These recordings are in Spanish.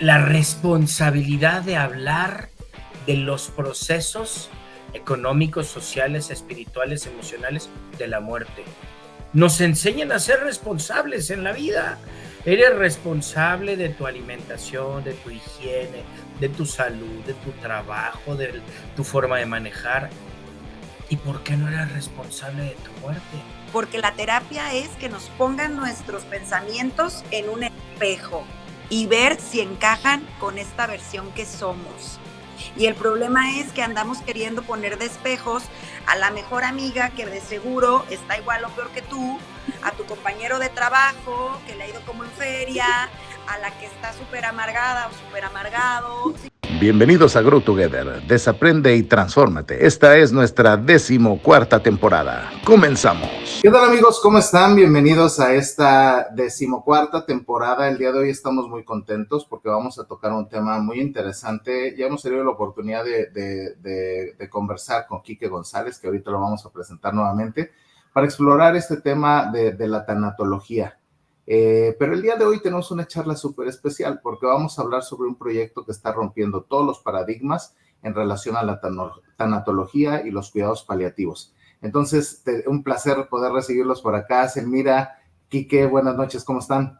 la responsabilidad de hablar de los procesos económicos, sociales, espirituales, emocionales de la muerte. Nos enseñan a ser responsables en la vida. Eres responsable de tu alimentación, de tu higiene, de tu salud, de tu trabajo, de tu forma de manejar. ¿Y por qué no eres responsable de tu muerte? Porque la terapia es que nos pongan nuestros pensamientos en un espejo y ver si encajan con esta versión que somos. Y el problema es que andamos queriendo poner de espejos a la mejor amiga que de seguro está igual o peor que tú, a tu compañero de trabajo que le ha ido como en feria, a la que está súper amargada o súper amargado. Bienvenidos a Grow Together, desaprende y transfórmate. Esta es nuestra 14ª temporada. Comenzamos. ¿Qué tal, amigos? ¿Cómo están? Bienvenidos a esta 14ª temporada. El día de hoy estamos muy contentos porque vamos a tocar un tema muy interesante. Ya hemos tenido la oportunidad de conversar con Quique González, que ahorita lo vamos a presentar nuevamente, para explorar este tema de la tanatología. Pero el día de hoy tenemos una charla súper especial porque vamos a hablar sobre un proyecto que está rompiendo todos los paradigmas en relación a la tanatología y los cuidados paliativos. Entonces, un placer poder recibirlos por acá. Selmira, Quique, buenas noches, ¿cómo están?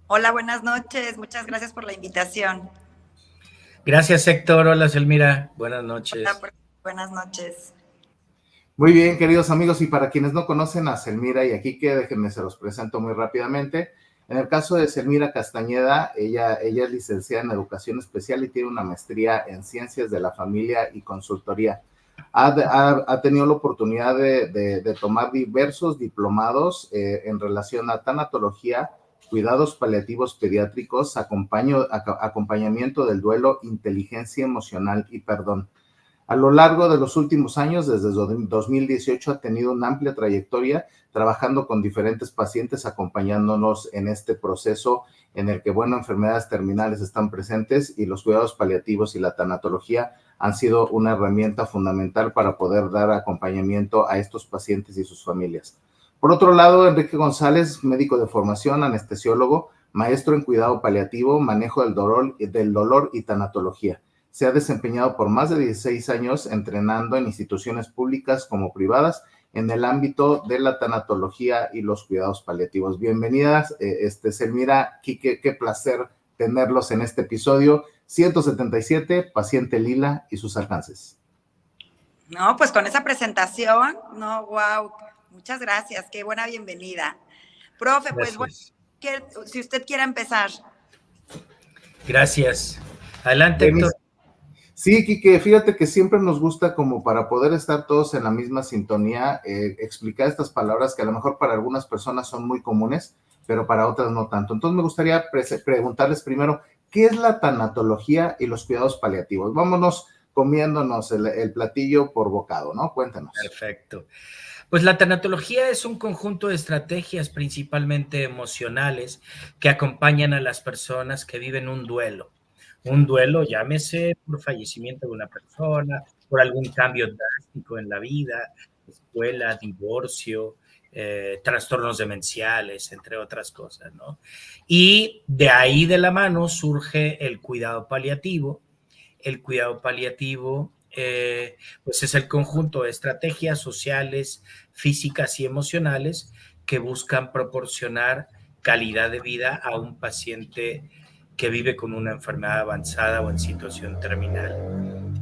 Hola, buenas noches. Muchas gracias por la invitación. Gracias, Héctor. Hola, Selmira. Buenas noches. Hola, buenas noches. Muy bien, queridos amigos, y para quienes no conocen a Selmira y a Quique, déjenme se los presento muy rápidamente. En el caso de Selmira Castañeda, ella es licenciada en Educación Especial y tiene una maestría en Ciencias de la Familia y Consultoría. Ha tenido la oportunidad de tomar diversos diplomados en relación a tanatología, cuidados paliativos pediátricos, acompañamiento del duelo, inteligencia emocional y perdón. A lo largo de los últimos años, desde 2018, ha tenido una amplia trayectoria trabajando con diferentes pacientes, acompañándonos en este proceso en el que, bueno, enfermedades terminales están presentes y los cuidados paliativos y la tanatología han sido una herramienta fundamental para poder dar acompañamiento a estos pacientes y sus familias. Por otro lado, Enrique González, médico de formación, anestesiólogo, maestro en cuidado paliativo, manejo del dolor y tanatología. Se ha desempeñado por más de 16 años entrenando en instituciones públicas como privadas en el ámbito de la tanatología y los cuidados paliativos. Bienvenidas, Selmira, Quique, qué placer tenerlos en este episodio 177, Paciente Lila y sus alcances. No, pues con esa presentación, no, wow, muchas gracias, qué buena bienvenida. Profe, pues bueno, si usted quiere empezar. Gracias. Adelante, Héctor. Sí, Quique, fíjate que siempre nos gusta, como para poder estar todos en la misma sintonía, explicar estas palabras que a lo mejor para algunas personas son muy comunes, pero para otras no tanto. Entonces me gustaría preguntarles primero, ¿qué es la tanatología y los cuidados paliativos? Vámonos comiéndonos el platillo por bocado, ¿no? Cuéntanos. Perfecto. Pues la tanatología es un conjunto de estrategias principalmente emocionales que acompañan a las personas que viven un duelo. Un duelo, llámese por fallecimiento de una persona, por algún cambio drástico en la vida, escuela, divorcio, trastornos demenciales, entre otras cosas, ¿no? Y de ahí de la mano surge el cuidado paliativo. El cuidado paliativo pues es el conjunto de estrategias sociales, físicas y emocionales que buscan proporcionar calidad de vida a un paciente que vive con una enfermedad avanzada o en situación terminal.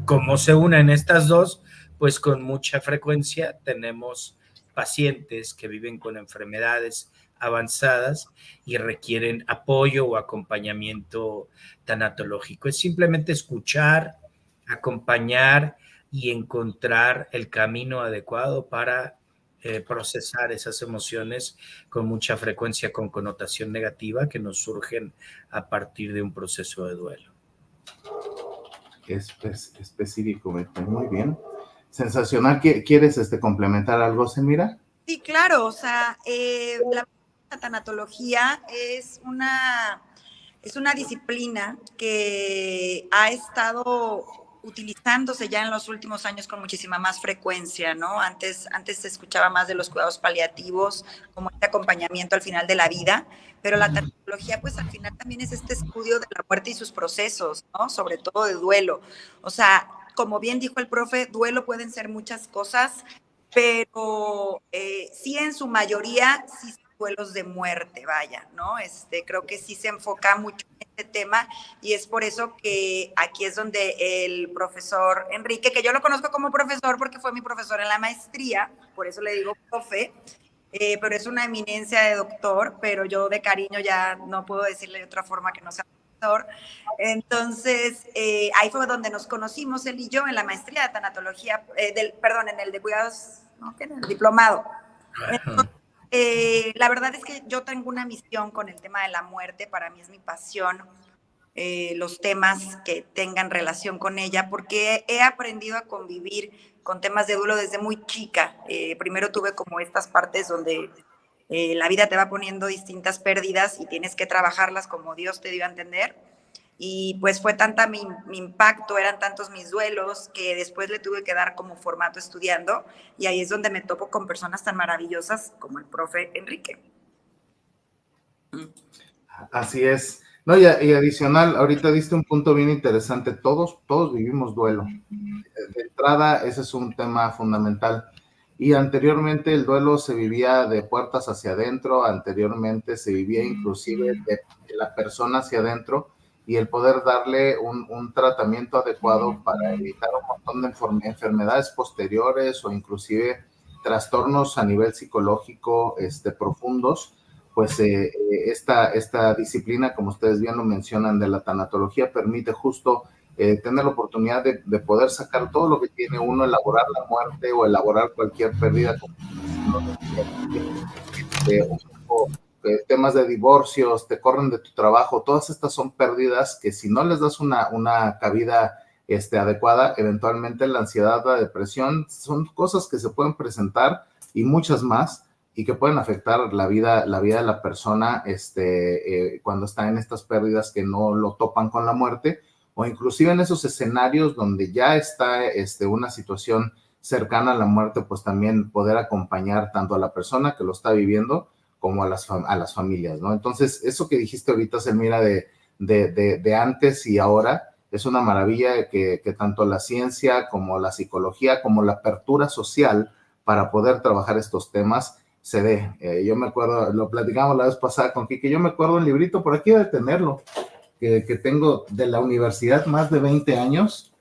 ¿Cómo se unen estas dos? Pues con mucha frecuencia tenemos pacientes que viven con enfermedades avanzadas y requieren apoyo o acompañamiento tanatológico. Es simplemente escuchar, acompañar y encontrar el camino adecuado para procesar esas emociones con mucha frecuencia con connotación negativa que nos surgen a partir de un proceso de duelo. Específicamente, muy bien. Sensacional. ¿Quieres complementar algo, Selmira? Sí, claro, o sea, la tanatología es una disciplina que ha estado utilizándose ya en los últimos años con muchísima más frecuencia, ¿no? Antes se escuchaba más de los cuidados paliativos como este acompañamiento al final de la vida, pero la tanatología pues al final también es este estudio de la muerte y sus procesos, ¿no? Sobre todo de duelo. O sea, como bien dijo el profe, duelo pueden ser muchas cosas, pero sí en su mayoría sí son duelos de muerte, vaya, ¿no? Creo que sí se enfoca mucho en este tema y es por eso que aquí es donde el profesor Enrique, que yo lo conozco como profesor porque fue mi profesor en la maestría, por eso le digo profe, pero es una eminencia de doctor, pero yo de cariño ya no puedo decirle de otra forma que no sea profesor. Entonces, ahí fue donde nos conocimos él y yo en la maestría de tanatología, en el de cuidados, ¿no? En el diplomado. Entonces, la verdad es que yo tengo una misión con el tema de la muerte, para mí es mi pasión, los temas que tengan relación con ella, porque he aprendido a convivir con temas de duelo desde muy chica. Primero tuve como estas partes donde la vida te va poniendo distintas pérdidas y tienes que trabajarlas como Dios te dio a entender. Y pues fue tanta mi impacto, eran tantos mis duelos, que después le tuve que dar como formato estudiando, y ahí es donde me topo con personas tan maravillosas como el profe Enrique. Así es. No, y adicional, ahorita diste un punto bien interesante, todos vivimos duelo. De entrada, ese es un tema fundamental. Y anteriormente el duelo se vivía de puertas hacia adentro, anteriormente se vivía inclusive de la persona hacia adentro, y el poder darle un tratamiento adecuado para evitar un montón de enfermedades posteriores o inclusive trastornos a nivel psicológico profundos, pues esta disciplina, como ustedes bien lo mencionan, de la tanatología, permite justo tener la oportunidad de poder sacar todo lo que tiene uno, elaborar la muerte o elaborar cualquier pérdida, temas de divorcios, te corren de tu trabajo, todas estas son pérdidas que si no les das una cabida adecuada, eventualmente la ansiedad, la depresión, son cosas que se pueden presentar y muchas más, y que pueden afectar la vida de la persona cuando está en estas pérdidas que no lo topan con la muerte, o inclusive en esos escenarios donde ya está una situación cercana a la muerte, pues también poder acompañar tanto a la persona que lo está viviendo como a las familias, ¿no? Entonces, eso que dijiste ahorita, Selmira, de antes y ahora, es una maravilla que tanto la ciencia como la psicología, como la apertura social para poder trabajar estos temas, se dé. Yo me acuerdo, lo platicamos la vez pasada con Kike, yo me acuerdo un librito, por aquí de tenerlo, que tengo de la universidad, más de 20 años,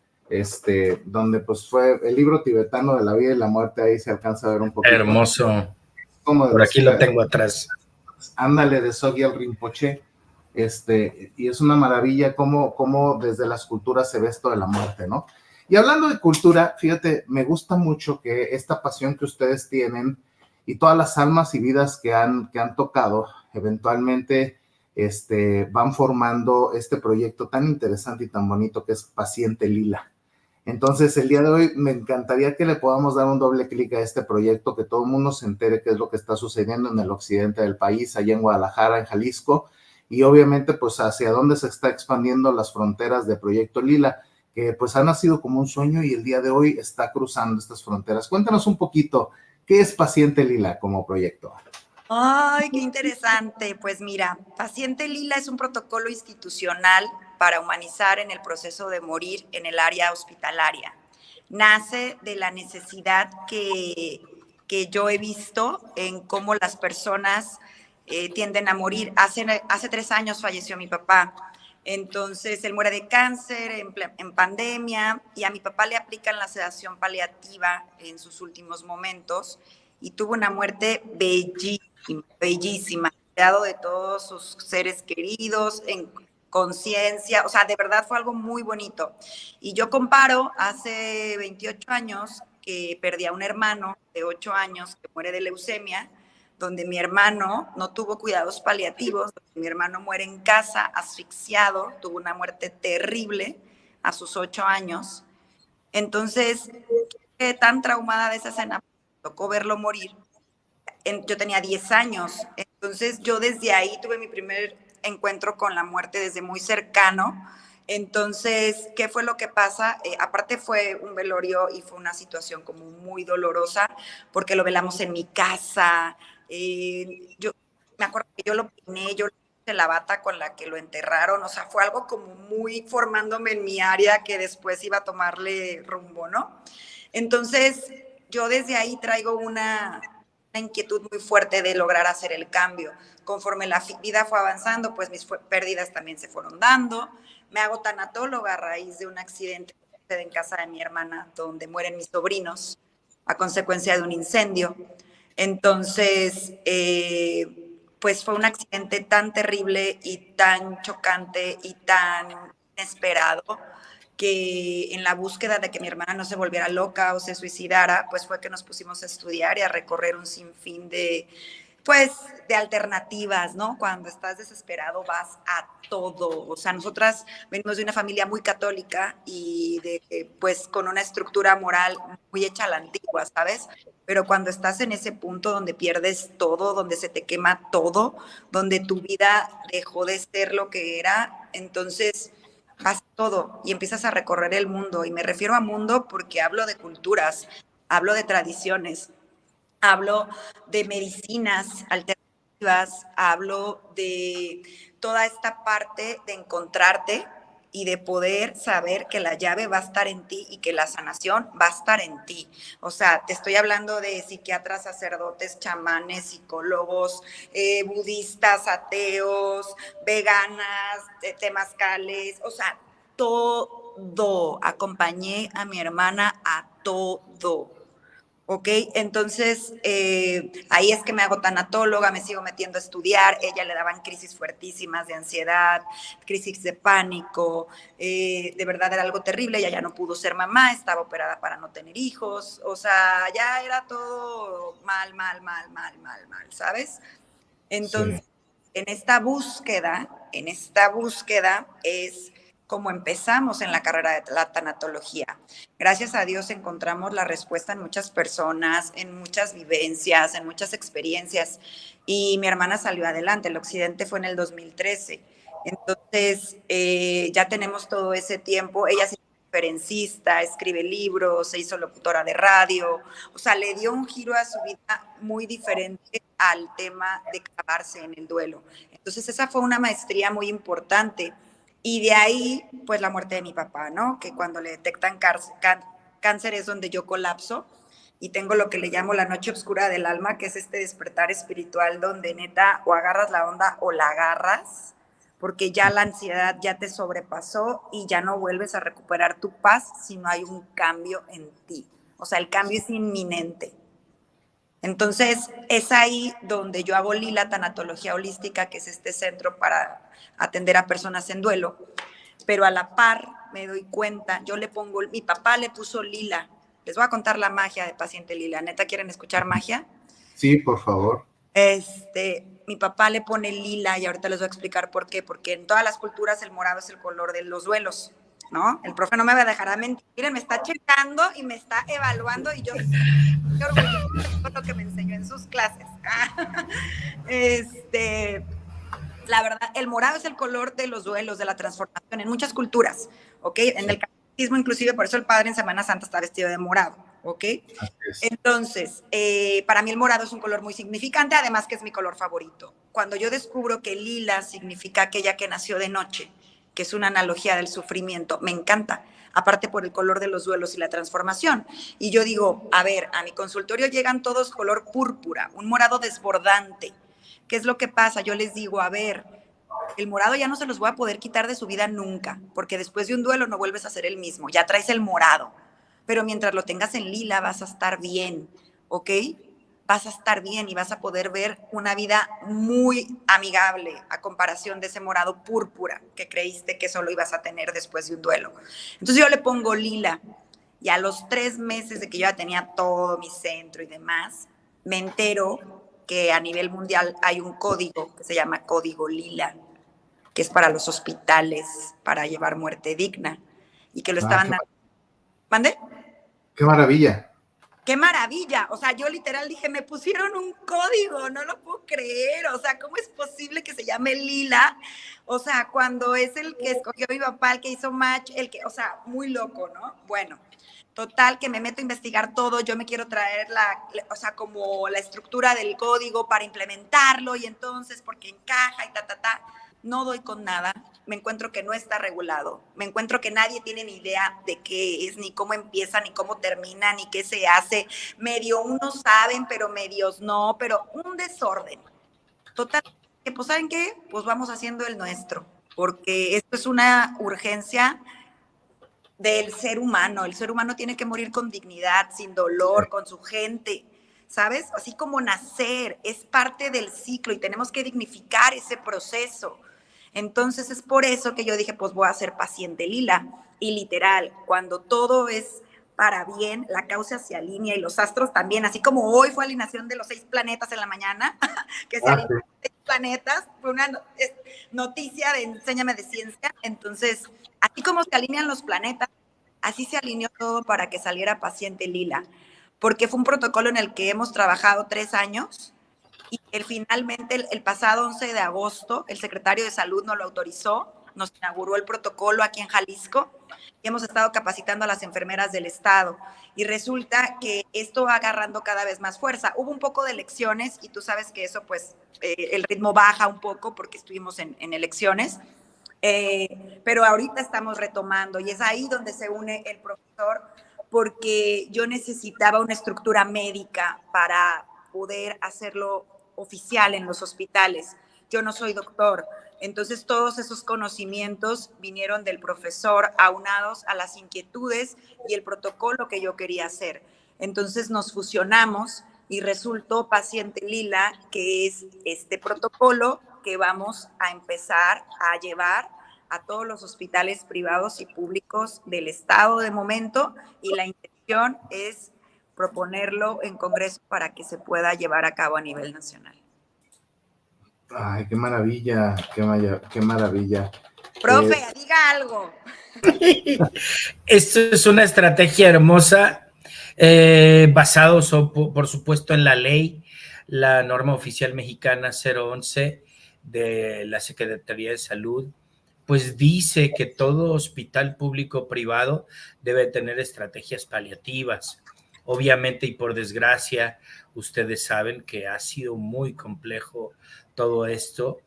donde pues fue el libro tibetano de la vida y la muerte, ahí se alcanza a ver un poquito. Hermoso. Por aquí lo tengo atrás. Ándale, de Sogyal Rinpoche, y es una maravilla cómo desde las culturas se ve esto de la muerte, ¿no? Y hablando de cultura, fíjate, me gusta mucho que esta pasión que ustedes tienen y todas las almas y vidas que han tocado, eventualmente van formando este proyecto tan interesante y tan bonito que es Paciente Lila. Entonces, el día de hoy me encantaría que le podamos dar un doble clic a este proyecto, que todo el mundo se entere qué es lo que está sucediendo en el occidente del país, allá en Guadalajara, en Jalisco, y obviamente pues hacia dónde se está expandiendo las fronteras de Proyecto Lila, que pues ha nacido como un sueño y el día de hoy está cruzando estas fronteras. Cuéntanos un poquito, ¿qué es Paciente Lila como proyecto? Ay, qué interesante. Pues mira, Paciente Lila es un protocolo institucional para humanizar en el proceso de morir en el área hospitalaria. Nace de la necesidad que yo he visto en cómo las personas tienden a morir. Hace 3 años falleció mi papá. Entonces, él muere de cáncer en pandemia, y a mi papá le aplican la sedación paliativa en sus últimos momentos y tuvo una muerte bellísima, rodeado de todos sus seres queridos, en conciencia, o sea, de verdad fue algo muy bonito. Y yo comparo hace 28 años que perdí a un hermano de 8 años que muere de leucemia, donde mi hermano no tuvo cuidados paliativos, donde mi hermano muere en casa, asfixiado, tuvo una muerte terrible a sus 8 años. Entonces, quedé tan traumada de esa escena, me tocó verlo morir. Yo tenía 10 años, entonces yo desde ahí tuve mi primer encuentro con la muerte desde muy cercano, Entonces, ¿qué fue lo que pasa? Aparte fue un velorio y fue una situación como muy dolorosa porque lo velamos en mi casa. Yo me acuerdo que yo lo peiné, yo le puse la bata con la que lo enterraron, o sea, fue algo como muy formándome en mi área que después iba a tomarle rumbo, ¿no? Entonces, yo desde ahí traigo una inquietud muy fuerte de lograr hacer el cambio. Conforme la vida fue avanzando, pues mis pérdidas también se fueron dando. Me hago tanatóloga a raíz de un accidente que sucede en casa de mi hermana, donde mueren mis sobrinos a consecuencia de un incendio. Entonces, pues fue un accidente tan terrible y tan chocante y tan inesperado que en la búsqueda de que mi hermana no se volviera loca o se suicidara, pues fue que nos pusimos a estudiar y a recorrer un sinfín de, pues, de alternativas, ¿no? Cuando estás desesperado vas a todo. O sea, nosotras venimos de una familia muy católica y pues con una estructura moral muy hecha a la antigua, ¿sabes? Pero cuando estás en ese punto donde pierdes todo, donde se te quema todo, donde tu vida dejó de ser lo que era, entonces vas todo y empiezas a recorrer el mundo. Y me refiero a mundo porque hablo de culturas, hablo de tradiciones, hablo de medicinas alternativas, hablo de toda esta parte de encontrarte y de poder saber que la llave va a estar en ti y que la sanación va a estar en ti. O sea, te estoy hablando de psiquiatras, sacerdotes, chamanes, psicólogos, budistas, ateos, veganas, temazcales, o sea, todo. Acompañé a mi hermana a todo. ¿Ok? Entonces, ahí es que me hago tanatóloga, me sigo metiendo a estudiar, ella le daban crisis fuertísimas de ansiedad, crisis de pánico, de verdad era algo terrible, ella ya no pudo ser mamá, estaba operada para no tener hijos, o sea, ya era todo mal, ¿sabes? Entonces, sí. En esta búsqueda es como empezamos en la carrera de la tanatología. Gracias a Dios encontramos la respuesta en muchas personas, en muchas vivencias, en muchas experiencias. Y mi hermana salió adelante. El accidente fue en el 2013. Entonces, ya tenemos todo ese tiempo. Ella es conferencista, escribe libros, se hizo locutora de radio. O sea, le dio un giro a su vida muy diferente al tema de clavarse en el duelo. Entonces, esa fue una maestría muy importante. Y de ahí, pues la muerte de mi papá, ¿no? Que cuando le detectan cáncer es donde yo colapso y tengo lo que le llamo la noche oscura del alma, que es este despertar espiritual donde neta o agarras la onda o la agarras, porque ya la ansiedad ya te sobrepasó y ya no vuelves a recuperar tu paz si no hay un cambio en ti. O sea, el cambio es inminente. Entonces, es ahí donde yo hago Lila Tanatología Holística, que es este centro para atender a personas en duelo, pero a la par me doy cuenta, yo le pongo, mi papá le puso Lila. Les voy a contar la magia de paciente Lila. ¿Neta quieren escuchar magia? Sí, por favor. Mi papá le pone lila y ahorita les voy a explicar por qué, porque en todas las culturas el morado es el color de los duelos, ¿no? El profe no me va a dejar a mentir. Miren, me está checando y me está evaluando y yo estoy orgullosa de todo lo que me enseñó en sus clases. La verdad, el morado es el color de los duelos, de la transformación en muchas culturas, ¿ok? En el catolicismo inclusive, por eso el padre en Semana Santa está vestido de morado, ¿ok? Entonces, para mí el morado es un color muy significante, además que es mi color favorito. Cuando yo descubro que lila significa aquella que nació de noche, que es una analogía del sufrimiento, me encanta, aparte por el color de los duelos y la transformación. Y yo digo, a ver, a mi consultorio llegan todos color púrpura, un morado desbordante. ¿Qué es lo que pasa? Yo les digo, a ver, el morado ya no se los voy a poder quitar de su vida nunca, porque después de un duelo no vuelves a ser el mismo, ya traes el morado, pero mientras lo tengas en lila vas a estar bien, ¿ok? Vas a estar bien y vas a poder ver una vida muy amigable a comparación de ese morado púrpura que creíste que solo ibas a tener después de un duelo. Entonces yo le pongo lila y a los 3 meses de que yo ya tenía todo mi centro y demás, me entero que a nivel mundial hay un código que se llama Código Lila, que es para los hospitales, para llevar muerte digna, y que lo estaban dando. ¿Mande? ¡Qué maravilla! ¡Qué maravilla! O sea, yo literal dije, me pusieron un código, no lo puedo creer. O sea, ¿cómo es posible que se llame Lila? O sea, cuando es el que escogió mi papá, el que hizo match, o sea, muy loco, ¿no? Bueno, total, que me meto a investigar todo. Yo me quiero traer o sea, como la estructura del código para implementarlo y entonces, porque encaja y no doy con nada. Me encuentro que no está regulado, me encuentro que nadie tiene ni idea de qué es, ni cómo empieza, ni cómo termina, ni qué se hace. Medio unos saben, pero medios no, pero un desorden. Total, que pues ¿saben qué? Pues vamos haciendo el nuestro, porque esto es una urgencia del ser humano. El ser humano tiene que morir con dignidad, sin dolor, con su gente, ¿sabes? Así como nacer, es parte del ciclo y tenemos que dignificar ese proceso. Entonces es por eso que yo dije, pues voy a ser paciente Lila. Y literal, cuando todo es para bien, la causa se alinea y los astros también, así como hoy fue alineación de los 6 planetas en la mañana, que se alinearon 6 planetas, fue una noticia de Enséñame de Ciencia. Entonces, así como se alinean los planetas, así se alineó todo para que saliera paciente Lila, porque fue un protocolo en el que hemos trabajado 3 años. Y finalmente, el pasado 11 de agosto, el secretario de Salud nos lo autorizó, nos inauguró el protocolo aquí en Jalisco y hemos estado capacitando a las enfermeras del estado. Y resulta que esto va agarrando cada vez más fuerza. Hubo un poco de elecciones y tú sabes que eso, pues, el ritmo baja un poco porque estuvimos en elecciones. Pero ahorita estamos retomando y es ahí donde se une el profesor, porque yo necesitaba una estructura médica para poder hacerlo oficial en los hospitales. Yo no soy doctor, entonces todos esos conocimientos vinieron del profesor aunados a las inquietudes y el protocolo que yo quería hacer. Entonces nos fusionamos y resultó paciente Lila, que es este protocolo que vamos a empezar a llevar a todos los hospitales privados y públicos del estado de momento, y la intención es proponerlo en Congreso para que se pueda llevar a cabo a nivel nacional. Ay, qué maravilla, qué maravilla. Profe, diga algo. Esto es una estrategia hermosa, basado, por supuesto, en la ley, la norma oficial mexicana 011 de la Secretaría de Salud, pues dice que todo hospital público o privado debe tener estrategias paliativas. Obviamente, y por desgracia, ustedes saben que ha sido muy complejo todo esto,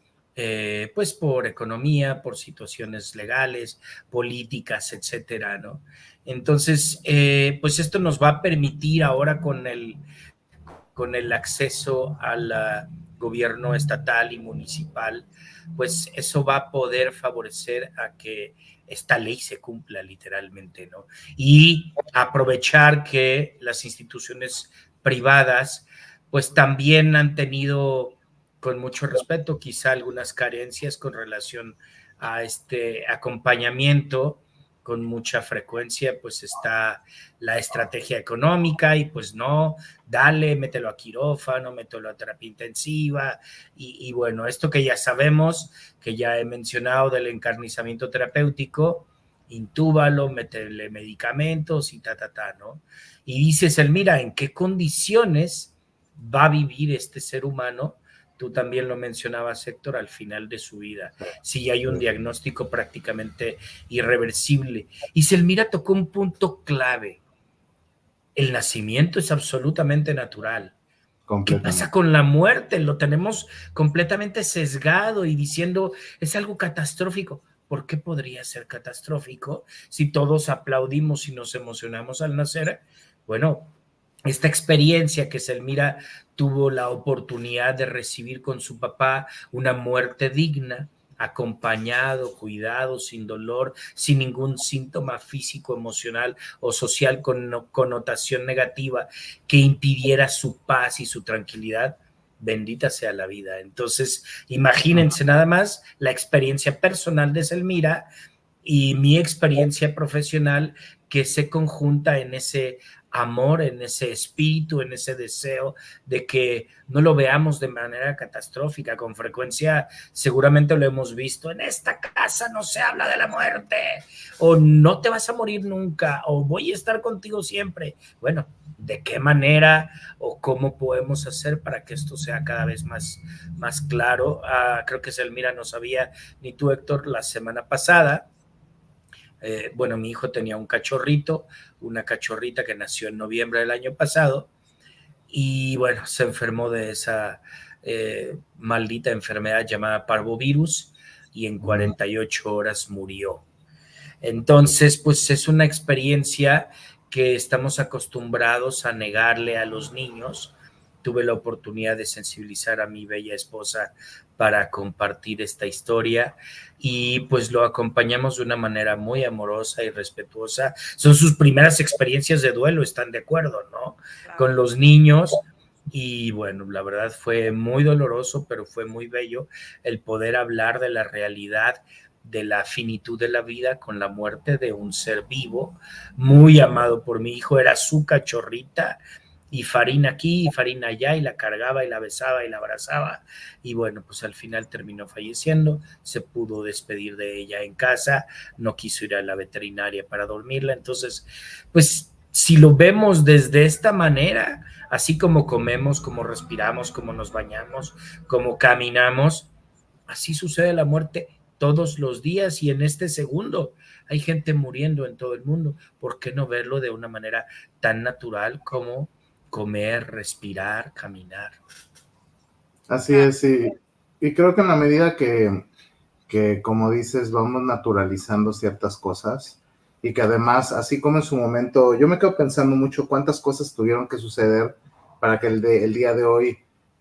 pues por economía, por situaciones legales, políticas, etcétera, ¿no? Entonces, pues esto nos va a permitir ahora con el acceso al gobierno estatal y municipal, pues eso va a poder favorecer a que esta ley se cumpla literalmente, ¿no? Y aprovechar que las instituciones privadas, pues también han tenido, con mucho respeto, quizá algunas carencias con relación a este acompañamiento. Con mucha frecuencia pues está la estrategia económica y pues no, dale, mételo a quirófano, mételo a terapia intensiva y bueno, esto que ya sabemos, que ya he mencionado del encarnizamiento terapéutico, intúbalo, métele medicamentos y ¿no? Y dices, Elmira, ¿en qué condiciones va a vivir este ser humano? Tú también lo mencionabas, Héctor, al final de su vida. Sí, hay un diagnóstico prácticamente irreversible. Y Selmira tocó un punto clave. El nacimiento es absolutamente natural. ¿Qué pasa con la muerte? Lo tenemos completamente sesgado y diciendo es algo catastrófico. ¿Por qué podría ser catastrófico si todos aplaudimos y nos emocionamos al nacer? Bueno, esta experiencia que Selmira tuvo la oportunidad de recibir con su papá, una muerte digna, acompañado, cuidado, sin dolor, sin ningún síntoma físico, emocional o social con connotación negativa que impidiera su paz y su tranquilidad, bendita sea la vida. Entonces, imagínense nada más la experiencia personal de Selmira y mi experiencia profesional que se conjunta en ese amor, en ese espíritu, en ese deseo de que no lo veamos de manera catastrófica. Con frecuencia seguramente lo hemos visto: en esta casa no se habla de la muerte, o no te vas a morir nunca, o voy a estar contigo siempre. Bueno, ¿de qué manera o cómo podemos hacer para que esto sea cada vez más claro? Creo que Selmira no sabía, ni tú, Héctor, la semana pasada. Bueno, mi hijo tenía un cachorrito, una cachorrita que nació en noviembre del año pasado, y bueno, se enfermó de esa maldita enfermedad llamada parvovirus, y en 48 horas murió. Entonces, pues es una experiencia que estamos acostumbrados a negarle a los niños. Tuve la oportunidad de sensibilizar a mi bella esposa para compartir esta historia, y pues lo acompañamos de una manera muy amorosa y respetuosa. Son sus primeras experiencias de duelo, ¿están de acuerdo, no? Claro. Con los niños. Y bueno, la verdad fue muy doloroso, pero fue muy bello el poder hablar de la realidad de la finitud de la vida con la muerte de un ser vivo muy amado por mi hijo. Era su cachorrita, y Farina aquí y Farina allá, y la cargaba y la besaba y la abrazaba, y bueno, pues al final terminó falleciendo. Se pudo despedir de ella en casa, no quiso ir a la veterinaria para dormirla. Entonces, pues si lo vemos desde esta manera, así como comemos, como respiramos, como nos bañamos, como caminamos, así sucede la muerte todos los días, y en este segundo hay gente muriendo en todo el mundo. ¿Por qué no verlo de una manera tan natural como comer, respirar, caminar? Así es, sí. Y creo que en la medida que, como dices, vamos naturalizando ciertas cosas, y que además, así como en su momento, yo me quedo pensando mucho cuántas cosas tuvieron que suceder para que el día de hoy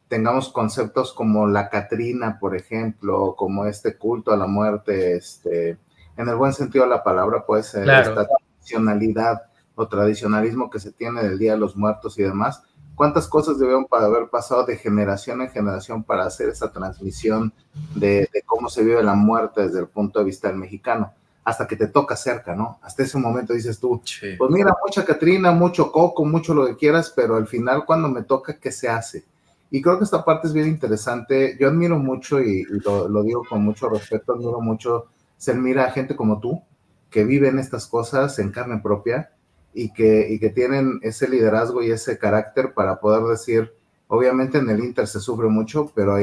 tengamos conceptos como la Catrina, por ejemplo, como este culto a la muerte, en el buen sentido de la palabra, pues, claro, esta tradicionalidad o tradicionalismo que se tiene del Día de los Muertos y demás. ¿Cuántas cosas debieron haber pasado de generación en generación para hacer esa transmisión de cómo se vive la muerte desde el punto de vista del mexicano? Hasta que te toca cerca, ¿no? Hasta ese momento dices tú, sí, pues mira, mucha Catrina, mucho coco, mucho lo que quieras, pero al final cuando me toca, ¿qué se hace? Y creo que esta parte es bien interesante. Yo admiro mucho, y lo digo con mucho respeto, admiro mucho, Selmira, a gente como tú, que viven estas cosas en carne propia, y que tienen ese liderazgo y ese carácter para poder decir, obviamente en el Inter se sufre mucho, pero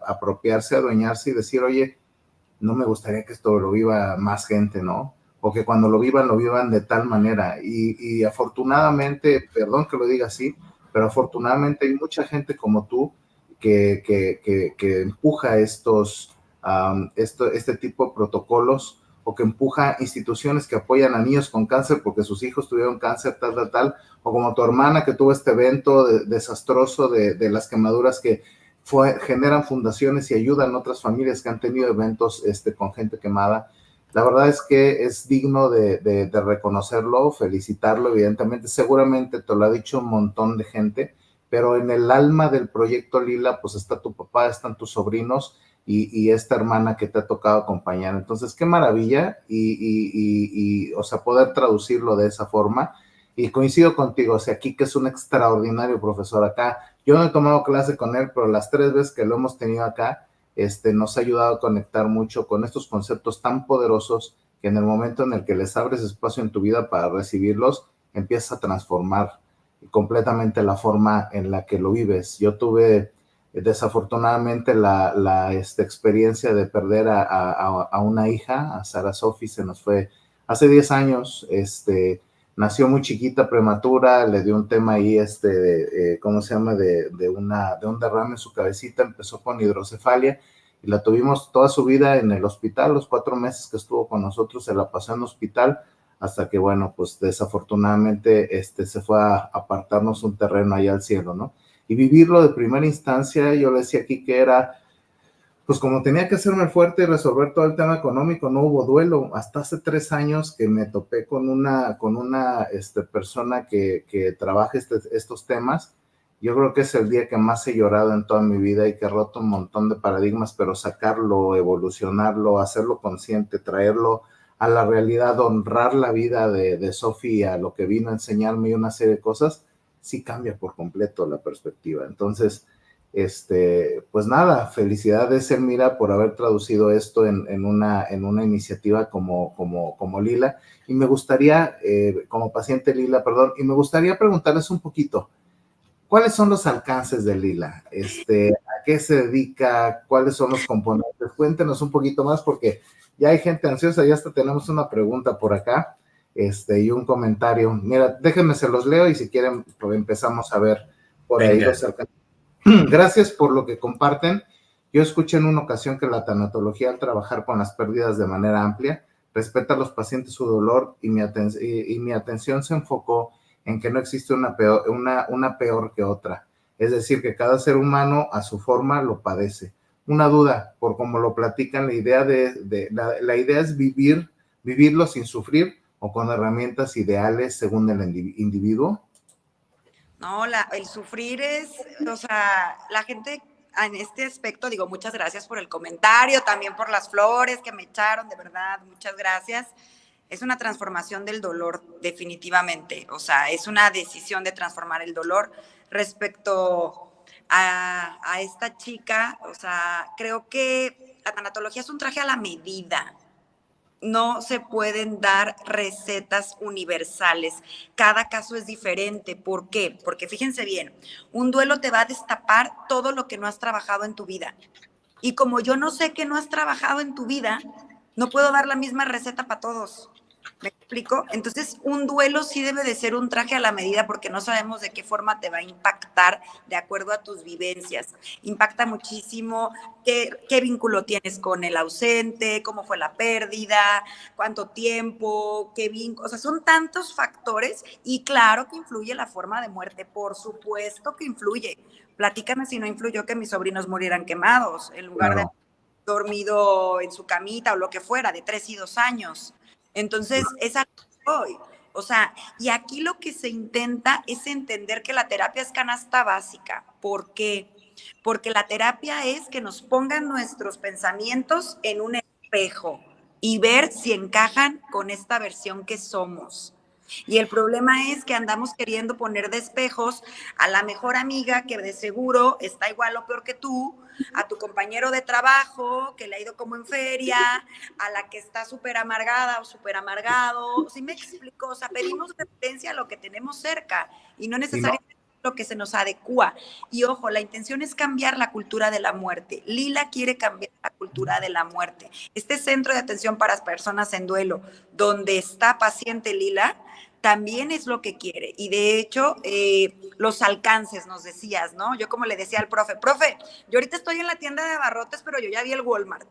apropiarse, adueñarse y decir, oye, no me gustaría que esto lo viva más gente, ¿no? O que cuando lo vivan de tal manera. Y afortunadamente, perdón que lo diga así, pero afortunadamente hay mucha gente como tú que empuja este tipo de protocolos, o que empuja instituciones que apoyan a niños con cáncer porque sus hijos tuvieron cáncer, tal, o como tu hermana que tuvo este evento desastroso de las quemaduras, que generan fundaciones y ayudan a otras familias que han tenido eventos con gente quemada. La verdad es que es digno de reconocerlo, felicitarlo, evidentemente. Seguramente te lo ha dicho un montón de gente, pero en el alma del Proyecto Lila, pues está tu papá, están tus sobrinos y esta hermana que te ha tocado acompañar. Entonces, qué maravilla, o sea, poder traducirlo de esa forma. Y coincido contigo, o sea, aquí que es un extraordinario profesor acá. Yo no he tomado clase con él, pero las 3 veces que lo hemos tenido acá, nos ha ayudado a conectar mucho con estos conceptos tan poderosos, que en el momento en el que les abres espacio en tu vida para recibirlos, empiezas a transformar completamente la forma en la que lo vives. Yo tuve desafortunadamente la experiencia de perder a una hija, a Sara Sofi. Se nos fue hace 10 años, nació muy chiquita, prematura, le dio un tema ahí, ¿cómo se llama? De un derrame en su cabecita, empezó con hidrocefalia, y la tuvimos toda su vida en el hospital. Los 4 meses que estuvo con nosotros se la pasó en el hospital, hasta que, bueno, pues desafortunadamente se fue a apartarnos un terreno allá al cielo, ¿no? Y vivirlo de primera instancia, yo le decía aquí que era, pues como tenía que hacerme el fuerte y resolver todo el tema económico, no hubo duelo. Hasta hace 3 años que me topé con una persona que trabaja estos temas. Yo creo que es el día que más he llorado en toda mi vida, y que he roto un montón de paradigmas, pero sacarlo, evolucionarlo, hacerlo consciente, traerlo a la realidad, honrar la vida de Sofía, lo que vino a enseñarme y una serie de cosas, sí cambia por completo la perspectiva. Entonces, pues nada, felicidades, Elmira, por haber traducido esto en una iniciativa como Lila. Y me gustaría, como paciente Lila, perdón, y me gustaría preguntarles un poquito, ¿cuáles son los alcances de Lila? ¿A qué se dedica? ¿Cuáles son los componentes? Cuéntenos un poquito más, porque ya hay gente ansiosa, ya hasta tenemos una pregunta por acá, y un comentario. Mira, déjenme, se los leo y si quieren, pues empezamos a ver por ahí los alcances. Gracias por lo que comparten. Yo escuché en una ocasión que la tanatología, al trabajar con las pérdidas de manera amplia, respeta a los pacientes su dolor y mi atención se enfocó en que no existe una peor que otra. Es decir, que cada ser humano a su forma lo padece. Una duda, por como lo platican, la idea es vivirlo sin sufrir o con herramientas ideales según el individuo. No, el sufrir es, o sea, la gente en este aspecto, digo, muchas gracias por el comentario, también por las flores que me echaron, de verdad, muchas gracias. Es una transformación del dolor, definitivamente, o sea, es una decisión de transformar el dolor. Respecto a esta chica, o sea, creo que la tanatología es un traje a la medida. No se pueden dar recetas universales. Cada caso es diferente. ¿Por qué? Porque fíjense bien, un duelo te va a destapar todo lo que no has trabajado en tu vida. Y como yo no sé qué no has trabajado en tu vida, no puedo dar la misma receta para todos. ¿Me explico? Entonces, un duelo sí debe de ser un traje a la medida porque no sabemos de qué forma te va a impactar de acuerdo a tus vivencias. Impacta muchísimo qué vínculo tienes con el ausente, cómo fue la pérdida, cuánto tiempo, qué vínculo. O sea, son tantos factores y claro que influye la forma de muerte. Por supuesto que influye. Platícame si no influyó que mis sobrinos murieran quemados en lugar de dormido en su camita o lo que fuera, de 3 y 2 años. Entonces, es algo que voy. O sea, y aquí lo que se intenta es entender que la terapia es canasta básica. ¿Por qué? Porque la terapia es que nos pongan nuestros pensamientos en un espejo y ver si encajan con esta versión que somos. Y el problema es que andamos queriendo poner de espejos a la mejor amiga que de seguro está igual o peor que tú, a tu compañero de trabajo que le ha ido como en feria, a la que está súper amargada o súper amargado. ¿Sí me explico? O sea, pedimos referencia a lo que tenemos cerca y no necesariamente lo que se nos adecua. Y ojo, la intención es cambiar la cultura de la muerte. Lila quiere cambiar la cultura de la muerte. Este centro de atención para personas en duelo, donde está paciente Lila, también es lo que quiere. Y de hecho, los alcances, nos decías, ¿no? Yo como le decía al profe, yo ahorita estoy en la tienda de abarrotes, pero yo ya vi el Walmart.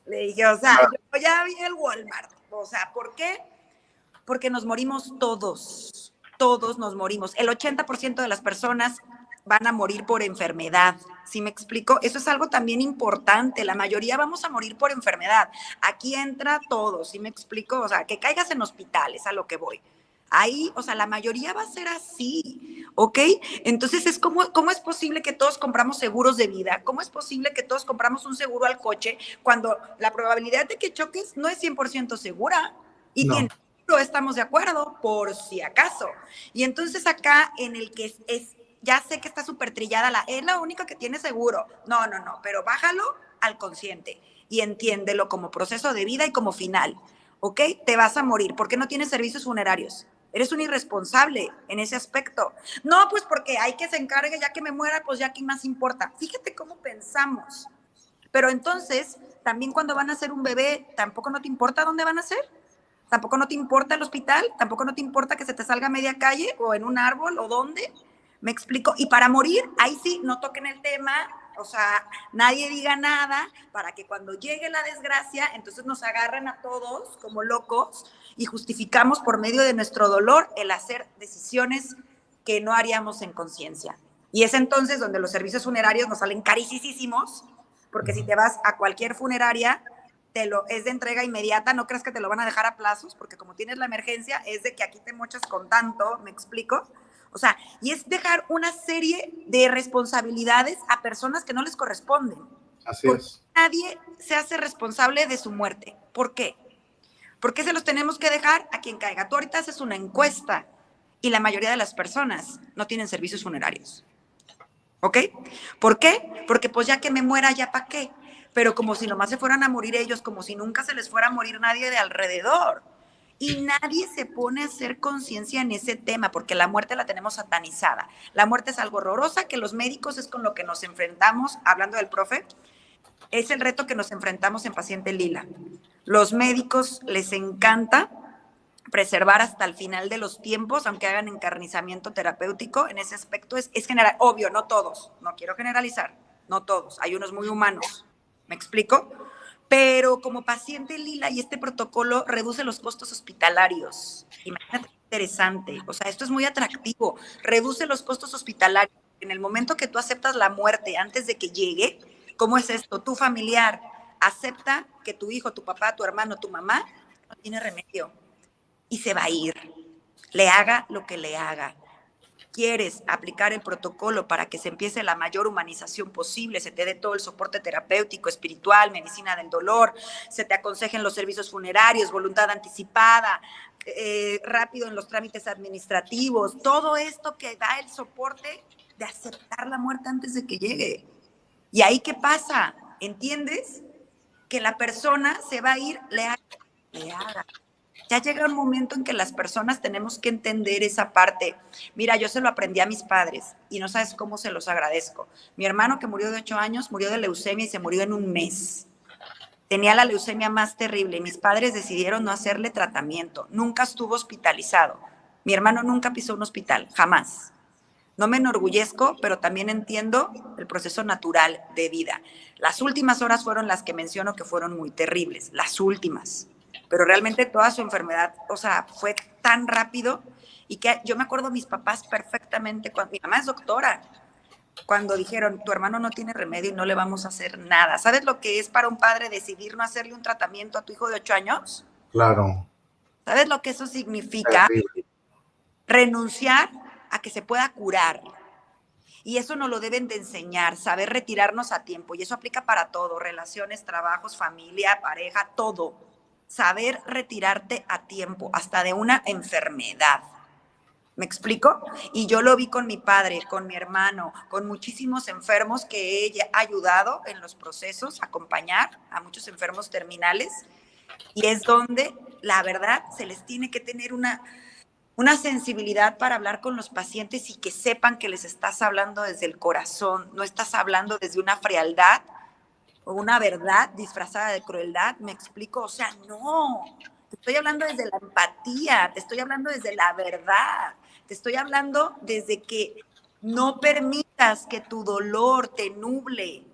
Le dije, o sea, yo ya vi el Walmart. O sea, ¿por qué? Porque nos morimos todos nos morimos. El 80% de las personas van a morir por enfermedad. ¿Sí me explico? Eso es algo también importante. La mayoría vamos a morir por enfermedad. Aquí entra todo, ¿sí me explico? O sea, que caigas en hospitales, a lo que voy. Ahí, o sea, la mayoría va a ser así, ¿ok? Entonces, ¿cómo es posible que todos compramos seguros de vida? ¿Cómo es posible que todos compramos un seguro al coche cuando la probabilidad de que choques no es 100% segura? Y tiene... estamos de acuerdo, por si acaso. Y entonces acá en el que ya sé que está súper trillada es la única que tiene seguro. No, pero bájalo al consciente y entiéndelo como proceso de vida y como final, ¿ok? Te vas a morir. ¿Por qué no tienes servicios funerarios? Eres un irresponsable en ese aspecto. No, pues porque hay que se encargue, ya que me muera, pues ya qué más importa. Fíjate cómo pensamos. Pero entonces, también cuando van a hacer un bebé, ¿tampoco no te importa dónde van a ser? ¿Tampoco no te importa el hospital? ¿Tampoco no te importa que se te salga a media calle o en un árbol o dónde? ¿Me explico? Y para morir, ahí sí, no toquen el tema, o sea, nadie diga nada para que cuando llegue la desgracia, entonces nos agarren a todos como locos y justificamos por medio de nuestro dolor el hacer decisiones que no haríamos en conciencia. Y es entonces donde los servicios funerarios nos salen carísimos, porque si te vas a cualquier funeraria, es de entrega inmediata, no creas que te lo van a dejar a plazos, porque como tienes la emergencia, es de que aquí te mochas con tanto, ¿me explico? O sea, y es dejar una serie de responsabilidades a personas que no les corresponden. Así es. Nadie se hace responsable de su muerte. ¿Por qué? ¿Por qué se los tenemos que dejar a quien caiga? Tú ahorita haces una encuesta y la mayoría de las personas no tienen servicios funerarios. ¿Ok? ¿Por qué? Porque pues ya que me muera, ¿ya para qué? Pero como si nomás se fueran a morir ellos, como si nunca se les fuera a morir nadie de alrededor. Y nadie se pone a hacer conciencia en ese tema, porque la muerte la tenemos satanizada. La muerte es algo horrorosa, que los médicos es con lo que nos enfrentamos, hablando del profe, es el reto que nos enfrentamos en Paciente Lila. Los médicos les encanta preservar hasta el final de los tiempos, aunque hagan encarnizamiento terapéutico, en ese aspecto es general, obvio, no todos, no quiero generalizar, no todos, hay unos muy humanos, ¿me explico? Pero como Paciente Lila y este protocolo reduce los costos hospitalarios, imagínate qué interesante, o sea, esto es muy atractivo, reduce los costos hospitalarios, en el momento que tú aceptas la muerte antes de que llegue, ¿cómo es esto? Tu familiar acepta que tu hijo, tu papá, tu hermano, tu mamá no tiene remedio y se va a ir, le haga lo que le haga. Quieres aplicar el protocolo para que se empiece la mayor humanización posible, se te dé todo el soporte terapéutico, espiritual, medicina del dolor, se te aconsejen los servicios funerarios, voluntad anticipada, rápido en los trámites administrativos, todo esto que da el soporte de aceptar la muerte antes de que llegue. ¿Y ahí qué pasa? ¿Entiendes? Que la persona se va a ir, le haga. Ya llega un momento en que las personas tenemos que entender esa parte. Mira, yo se lo aprendí a mis padres y no sabes cómo se los agradezco. Mi hermano, que murió de 8 años, murió de leucemia y se murió en un mes. Tenía la leucemia más terrible y mis padres decidieron no hacerle tratamiento. Nunca estuvo hospitalizado. Mi hermano nunca pisó un hospital, jamás. No me enorgullezco, pero también entiendo el proceso natural de vida. Las últimas horas fueron las que menciono que fueron muy terribles, las últimas. Pero realmente toda su enfermedad, o sea, fue tan rápido y que yo me acuerdo de mis papás perfectamente, cuando mi mamá es doctora, cuando dijeron, tu hermano no tiene remedio y no le vamos a hacer nada. ¿Sabes lo que es para un padre decidir no hacerle un tratamiento a tu hijo de 8 años? Claro. ¿Sabes lo que eso significa? Terrible. Renunciar a que se pueda curar. Y eso nos lo deben de enseñar, saber retirarnos a tiempo. Y eso aplica para todo, relaciones, trabajos, familia, pareja, todo. Saber retirarte a tiempo, hasta de una enfermedad. ¿Me explico? Y yo lo vi con mi padre, con mi hermano, con muchísimos enfermos que he ayudado en los procesos, acompañar a muchos enfermos terminales. Y es donde, la verdad, se les tiene que tener una sensibilidad para hablar con los pacientes y que sepan que les estás hablando desde el corazón, no estás hablando desde una frialdad o una verdad disfrazada de crueldad, ¿me explico? O sea, no, te estoy hablando desde la empatía, te estoy hablando desde la verdad, te estoy hablando desde que no permitas que tu dolor te nuble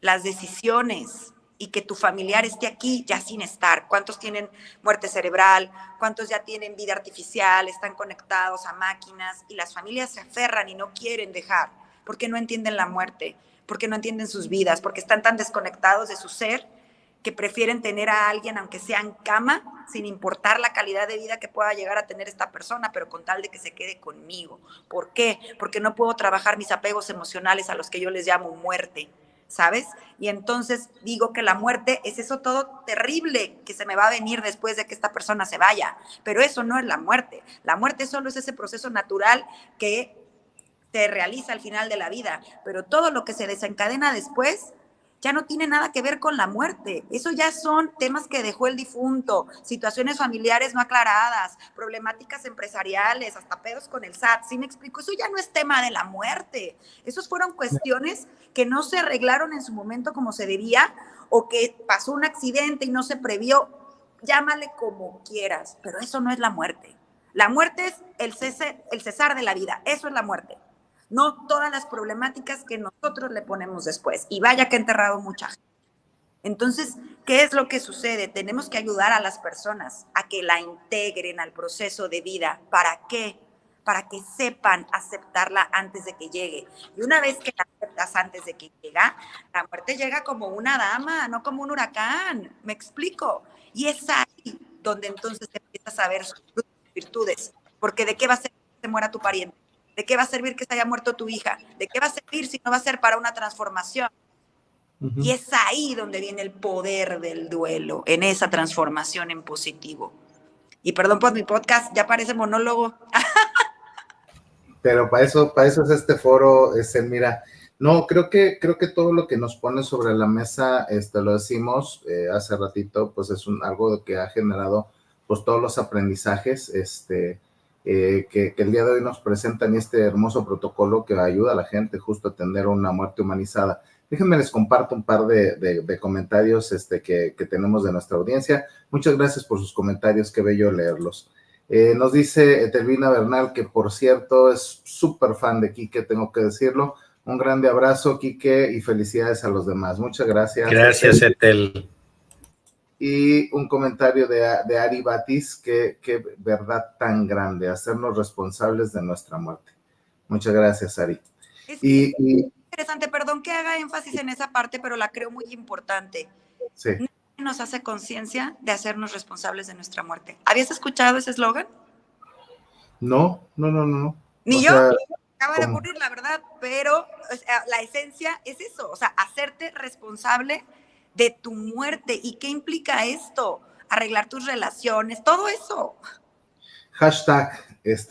las decisiones y que tu familiar esté aquí ya sin estar. ¿Cuántos tienen muerte cerebral? ¿Cuántos ya tienen vida artificial? Están conectados a máquinas y las familias se aferran y no quieren dejar porque no entienden la muerte, porque no entienden sus vidas, porque están tan desconectados de su ser que prefieren tener a alguien, aunque sea en cama, sin importar la calidad de vida que pueda llegar a tener esta persona, pero con tal de que se quede conmigo. ¿Por qué? Porque no puedo trabajar mis apegos emocionales a los que yo les llamo muerte, ¿sabes? Y entonces digo que la muerte es eso todo terrible que se me va a venir después de que esta persona se vaya, pero eso no es la muerte. La muerte solo es ese proceso natural que se realiza al final de la vida, pero todo lo que se desencadena después ya no tiene nada que ver con la muerte. Eso ya son temas que dejó el difunto, situaciones familiares no aclaradas, problemáticas empresariales, hasta pedos con el SAT. ¿Sí me explico? Eso ya no es tema de la muerte. Esos fueron cuestiones que no se arreglaron en su momento como se debía, o que pasó un accidente y no se previó. Llámale como quieras, pero eso no es la muerte. La muerte es el cesar de la vida. Eso es la muerte. No todas las problemáticas que nosotros le ponemos después. Y vaya que ha enterrado mucha gente. Entonces, ¿qué es lo que sucede? Tenemos que ayudar a las personas a que la integren al proceso de vida. ¿Para qué? Para que sepan aceptarla antes de que llegue. Y una vez que la aceptas antes de que llega, la muerte llega como una dama, no como un huracán. ¿Me explico? Y es ahí donde entonces empiezas a ver sus virtudes. Porque ¿de qué va a ser que se muera tu pariente? ¿De qué va a servir que se haya muerto tu hija? ¿De qué va a servir si no va a ser para una transformación? Y es ahí donde viene el poder del duelo, en esa transformación en positivo. Y perdón por mi podcast, ya parece monólogo. Pero para eso es este foro, mira, no, creo que todo lo que nos pone sobre la mesa, lo decimos hace ratito, pues es algo que ha generado pues todos los aprendizajes, que el día de hoy nos presentan este hermoso protocolo que ayuda a la gente justo a tener una muerte humanizada. Déjenme les comparto un par de comentarios que tenemos de nuestra audiencia. Muchas gracias por sus comentarios, qué bello leerlos. Nos dice Etelvina Bernal, que por cierto es súper fan de Quique, tengo que decirlo. Un grande abrazo, Quique, y felicidades a los demás. Muchas gracias. Gracias, Etel. Y un comentario de Ari Batis, que verdad tan grande, hacernos responsables de nuestra muerte. Muchas gracias, Ari. Es interesante, perdón que haga énfasis en esa parte, pero la creo muy importante. Sí. Nos hace conciencia de hacernos responsables de nuestra muerte. ¿Habías escuchado ese eslogan? No. Ni yo, acaba de ocurrir, la verdad, pero o sea, la esencia es eso, o sea, hacerte responsable de tu muerte. ¿Y qué implica esto? Arreglar tus relaciones, todo eso. hashtag,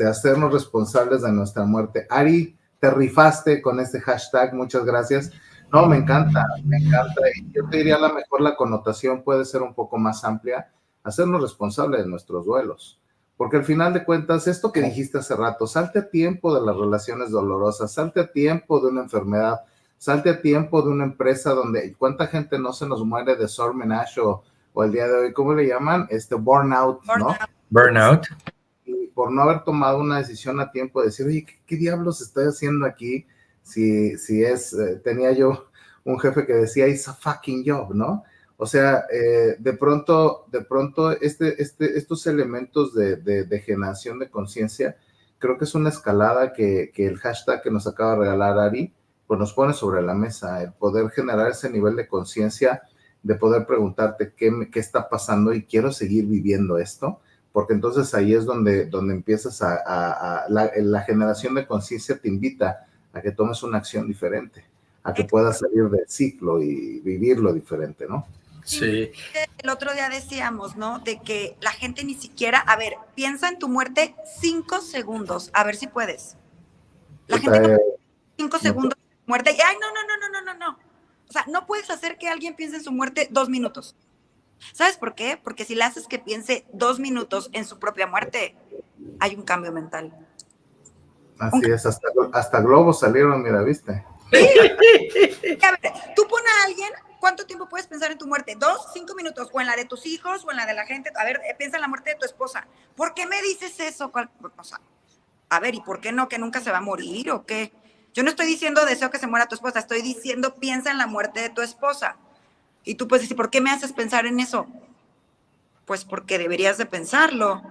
hacernos responsables de nuestra muerte. Ari, te rifaste con este hashtag, muchas gracias. No, me encanta. Y yo te diría, a lo mejor la connotación puede ser un poco más amplia, hacernos responsables de nuestros duelos. Porque al final de cuentas, esto que dijiste hace rato, salte a tiempo de las relaciones dolorosas, salte a tiempo de una enfermedad, salte a tiempo de una empresa donde cuánta gente no se nos muere de sore menage o el día de hoy, ¿cómo le llaman? Burnout, ¿no? Burnout. Y por no haber tomado una decisión a tiempo de decir, oye, ¿qué diablos estoy haciendo aquí? Tenía yo un jefe que decía, it's a fucking job, ¿no? O sea, de pronto estos elementos de generación de conciencia, creo que es una escalada que el hashtag que nos acaba de regalar Ari, pues nos pone sobre la mesa, el poder generar ese nivel de conciencia, de poder preguntarte qué está pasando y quiero seguir viviendo esto, porque entonces ahí es donde empiezas la generación de conciencia te invita a que tomes una acción diferente, a que puedas salir del ciclo y vivirlo diferente, ¿no? Sí. El otro día decíamos, ¿no? De que la gente ni siquiera, a ver, piensa en tu muerte 5 segundos, a ver si puedes. La gente 5 segundos de muerte y, ay, no. O sea, no puedes hacer que alguien piense en su muerte 2 minutos. ¿Sabes por qué? Porque si le haces que piense 2 minutos en su propia muerte, hay un cambio mental. Así es, hasta globos salieron, mira, ¿viste? A ver, tú pon a alguien, ¿cuánto tiempo puedes pensar en tu muerte? 2, 5 minutos, o en la de tus hijos, o en la de la gente. A ver, piensa en la muerte de tu esposa. ¿Por qué me dices eso? O sea, a ver, ¿y por qué no? ¿Que nunca se va a morir o qué? Yo no estoy diciendo deseo que se muera tu esposa, estoy diciendo piensa en la muerte de tu esposa. Y tú puedes decir, ¿por qué me haces pensar en eso? Pues porque deberías de pensarlo,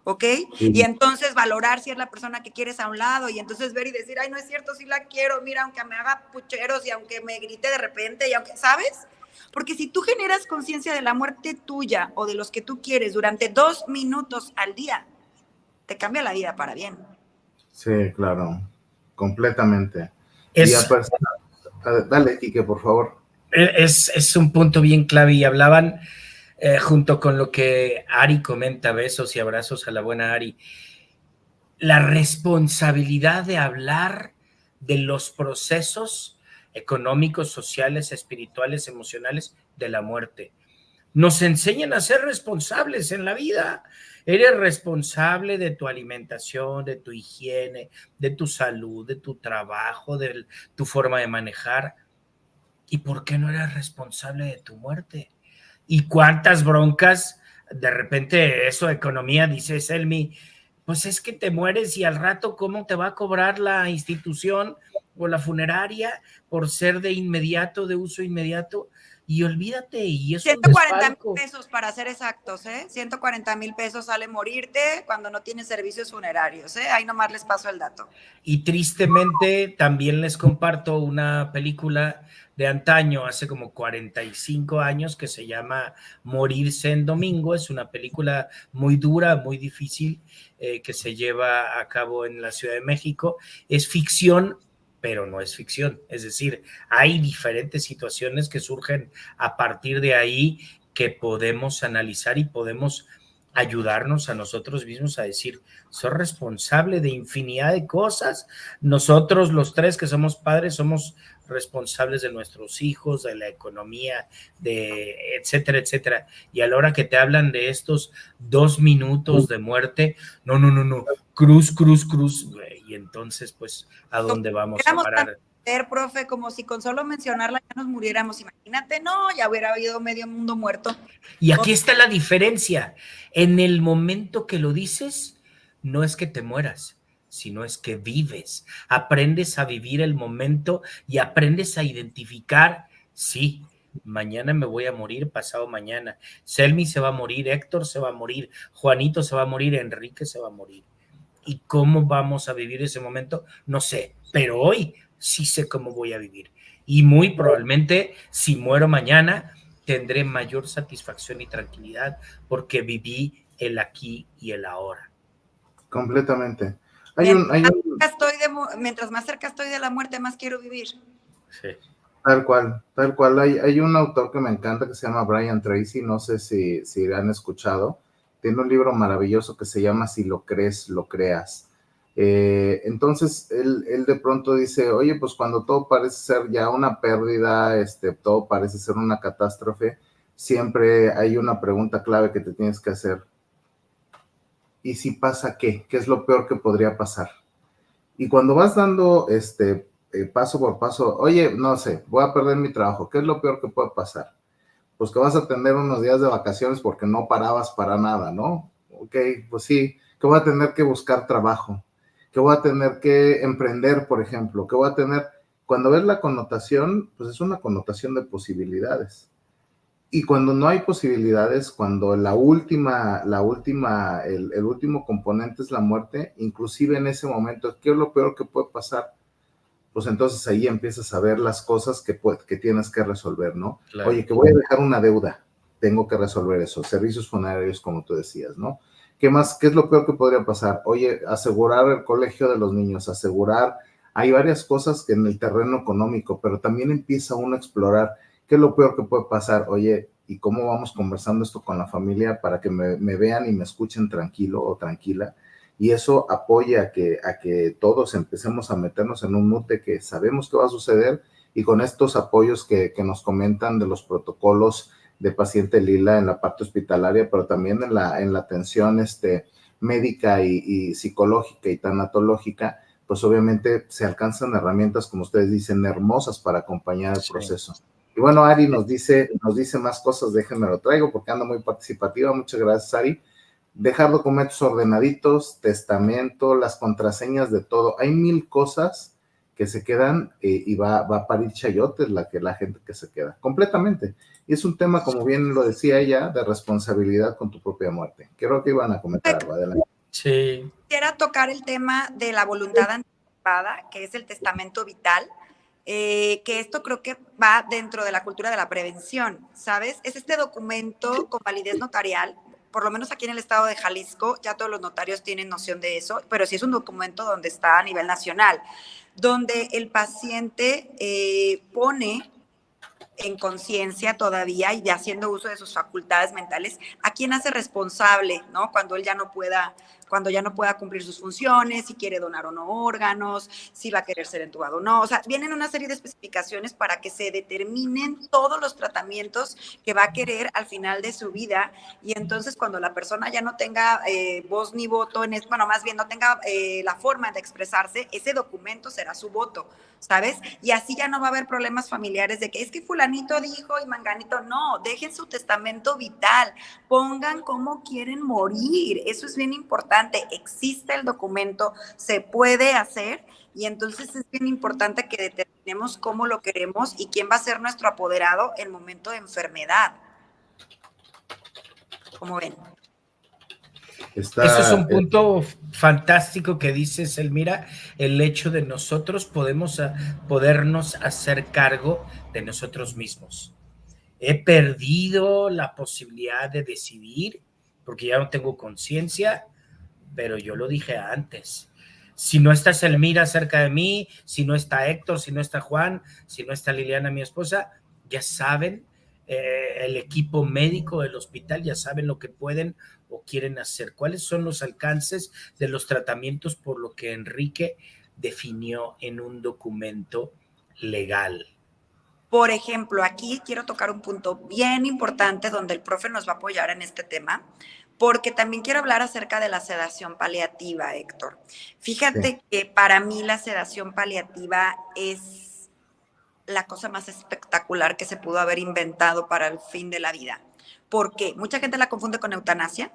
¿ok? Sí. Y entonces valorar si es la persona que quieres a un lado y entonces ver y decir, ay, no es cierto, sí la quiero, mira, aunque me haga pucheros y aunque me grite de repente y aunque, ¿sabes? Porque si tú generas conciencia de la muerte tuya o de los que tú quieres durante 2 minutos al día, te cambia la vida para bien. Sí, claro, completamente. Dale, Quique, por favor. Es un punto bien clave y hablaban junto con lo que Ari comenta, besos y abrazos a la buena Ari, la responsabilidad de hablar de los procesos económicos, sociales, espirituales, emocionales de la muerte. Nos enseñan a ser responsables en la vida. Eres responsable de tu alimentación, de tu higiene, de tu salud, de tu trabajo, de tu forma de manejar. ¿Y por qué no eres responsable de tu muerte? ¿Y cuántas broncas? De repente eso, economía, dice Selmi, pues es que te mueres y al rato ¿cómo te va a cobrar la institución o la funeraria por ser de inmediato, de uso inmediato? Y olvídate, y eso 140,000 pesos para ser exactos, 140,000 pesos sale morirte cuando no tienes servicios funerarios, ahí nomás les paso el dato. Y tristemente también les comparto una película de antaño, hace como 45 años, que se llama Morirse en Domingo. Es una película muy dura, muy difícil, que se lleva a cabo en la Ciudad de México. Es ficción, pero no es ficción. Es decir, hay diferentes situaciones que surgen a partir de ahí que podemos analizar y podemos ayudarnos a nosotros mismos a decir, soy responsable de infinidad de cosas. Nosotros los tres que somos padres somos responsables de nuestros hijos, de la economía, de etcétera, etcétera. Y a la hora que te hablan de estos 2 minutos de muerte, no, cruz, güey. Y entonces, pues, ¿a dónde vamos a parar? Profe, como si con solo mencionarla ya nos muriéramos. Imagínate, no, ya hubiera habido medio mundo muerto. Y aquí está la diferencia. En el momento que lo dices, no es que te mueras, sino es que vives. Aprendes a vivir el momento y aprendes a identificar, sí, mañana me voy a morir, pasado mañana. Selmi se va a morir, Héctor se va a morir, Juanito se va a morir, Enrique se va a morir. ¿Y cómo vamos a vivir ese momento? No sé, pero hoy sí sé cómo voy a vivir. Y muy probablemente, si muero mañana, tendré mayor satisfacción y tranquilidad porque viví el aquí y el ahora. Completamente. Mientras más cerca estoy de la muerte, más quiero vivir. Sí. Tal cual. Hay un autor que me encanta que se llama Brian Tracy, no sé si han escuchado. Tiene un libro maravilloso que se llama Si lo crees, lo creas. Entonces, él de pronto dice, oye, pues cuando todo parece ser ya una pérdida, todo parece ser una catástrofe, siempre hay una pregunta clave que te tienes que hacer. ¿Y si pasa qué? ¿Qué es lo peor que podría pasar? Y cuando vas dando paso por paso, oye, no sé, voy a perder mi trabajo, ¿qué es lo peor que puede pasar? Pues que vas a tener unos días de vacaciones porque no parabas para nada, ¿no? Ok, pues sí, que voy a tener que buscar trabajo, que voy a tener que emprender, por ejemplo, que voy a tener, cuando ves la connotación, pues es una connotación de posibilidades. Y cuando no hay posibilidades, cuando el último componente es la muerte, inclusive en ese momento, ¿qué es lo peor que puede pasar? Pues entonces ahí empiezas a ver las cosas que tienes que resolver, ¿no? Claro. Oye, que voy a dejar una deuda, tengo que resolver eso, servicios funerarios, como tú decías, ¿no? ¿Qué más? ¿Qué es lo peor que podría pasar? Oye, asegurar el colegio de los niños, hay varias cosas que en el terreno económico, pero también empieza uno a explorar qué es lo peor que puede pasar. Oye, ¿y cómo vamos conversando esto con la familia para que me vean y me escuchen tranquilo o tranquila? Y eso apoya a que todos empecemos a meternos en un mood de que sabemos qué va a suceder, y con estos apoyos que nos comentan de los protocolos de paciente lila en la parte hospitalaria, pero también en la atención médica y psicológica y tanatológica, pues obviamente se alcanzan herramientas, como ustedes dicen, hermosas para acompañar el proceso. Y bueno, Ari nos dice más cosas, déjenme lo traigo porque anda muy participativa. Muchas gracias, Ari. Dejar documentos ordenaditos, testamento, las contraseñas de todo. Hay 1000 cosas que se quedan y va a parir chayotes la gente que se queda, completamente. Y es un tema, como bien lo decía ella, de responsabilidad con tu propia muerte. Creo que iban a comentar algo. Adelante. Sí. Quisiera tocar el tema de la voluntad anticipada, que es el testamento vital. Que esto creo que va dentro de la cultura de la prevención, ¿sabes? Es este documento con validez notarial, por lo menos aquí en el estado de Jalisco, ya todos los notarios tienen noción de eso, pero sí es un documento donde está a nivel nacional, donde el paciente pone en conciencia todavía y haciendo uso de sus facultades mentales a quien hace responsable, ¿no? Cuando ya no pueda cumplir sus funciones, si quiere donar o no órganos, si va a querer ser entubado o no. O sea, vienen una serie de especificaciones para que se determinen todos los tratamientos que va a querer al final de su vida, y entonces cuando la persona ya no tenga voz ni voto, más bien no tenga la forma de expresarse, ese documento será su voto, ¿sabes? Y así ya no va a haber problemas familiares de que es que fulanito dijo y manganito. No, dejen su testamento vital, pongan cómo quieren morir, eso es bien importante. Existe el documento, se puede hacer, y entonces es bien importante que determinemos cómo lo queremos y quién va a ser nuestro apoderado en momento de enfermedad. ¿Cómo ven? Eso es un punto fantástico que dices, Elmira, el hecho de nosotros podernos hacer cargo de nosotros mismos. He perdido la posibilidad de decidir porque ya no tengo conciencia, pero yo lo dije antes. Si no está Selmira cerca de mí, si no está Héctor, si no está Juan, si no está Liliana, mi esposa, ya saben, el equipo médico del hospital ya saben lo que pueden o quieren hacer, cuáles son los alcances de los tratamientos por lo que Enrique definió en un documento legal. Por ejemplo, aquí quiero tocar un punto bien importante donde el profe nos va a apoyar en este tema, porque también quiero hablar acerca de la sedación paliativa, Héctor. Fíjate que para mí la sedación paliativa es la cosa más espectacular que se pudo haber inventado para el fin de la vida. Porque mucha gente la confunde con eutanasia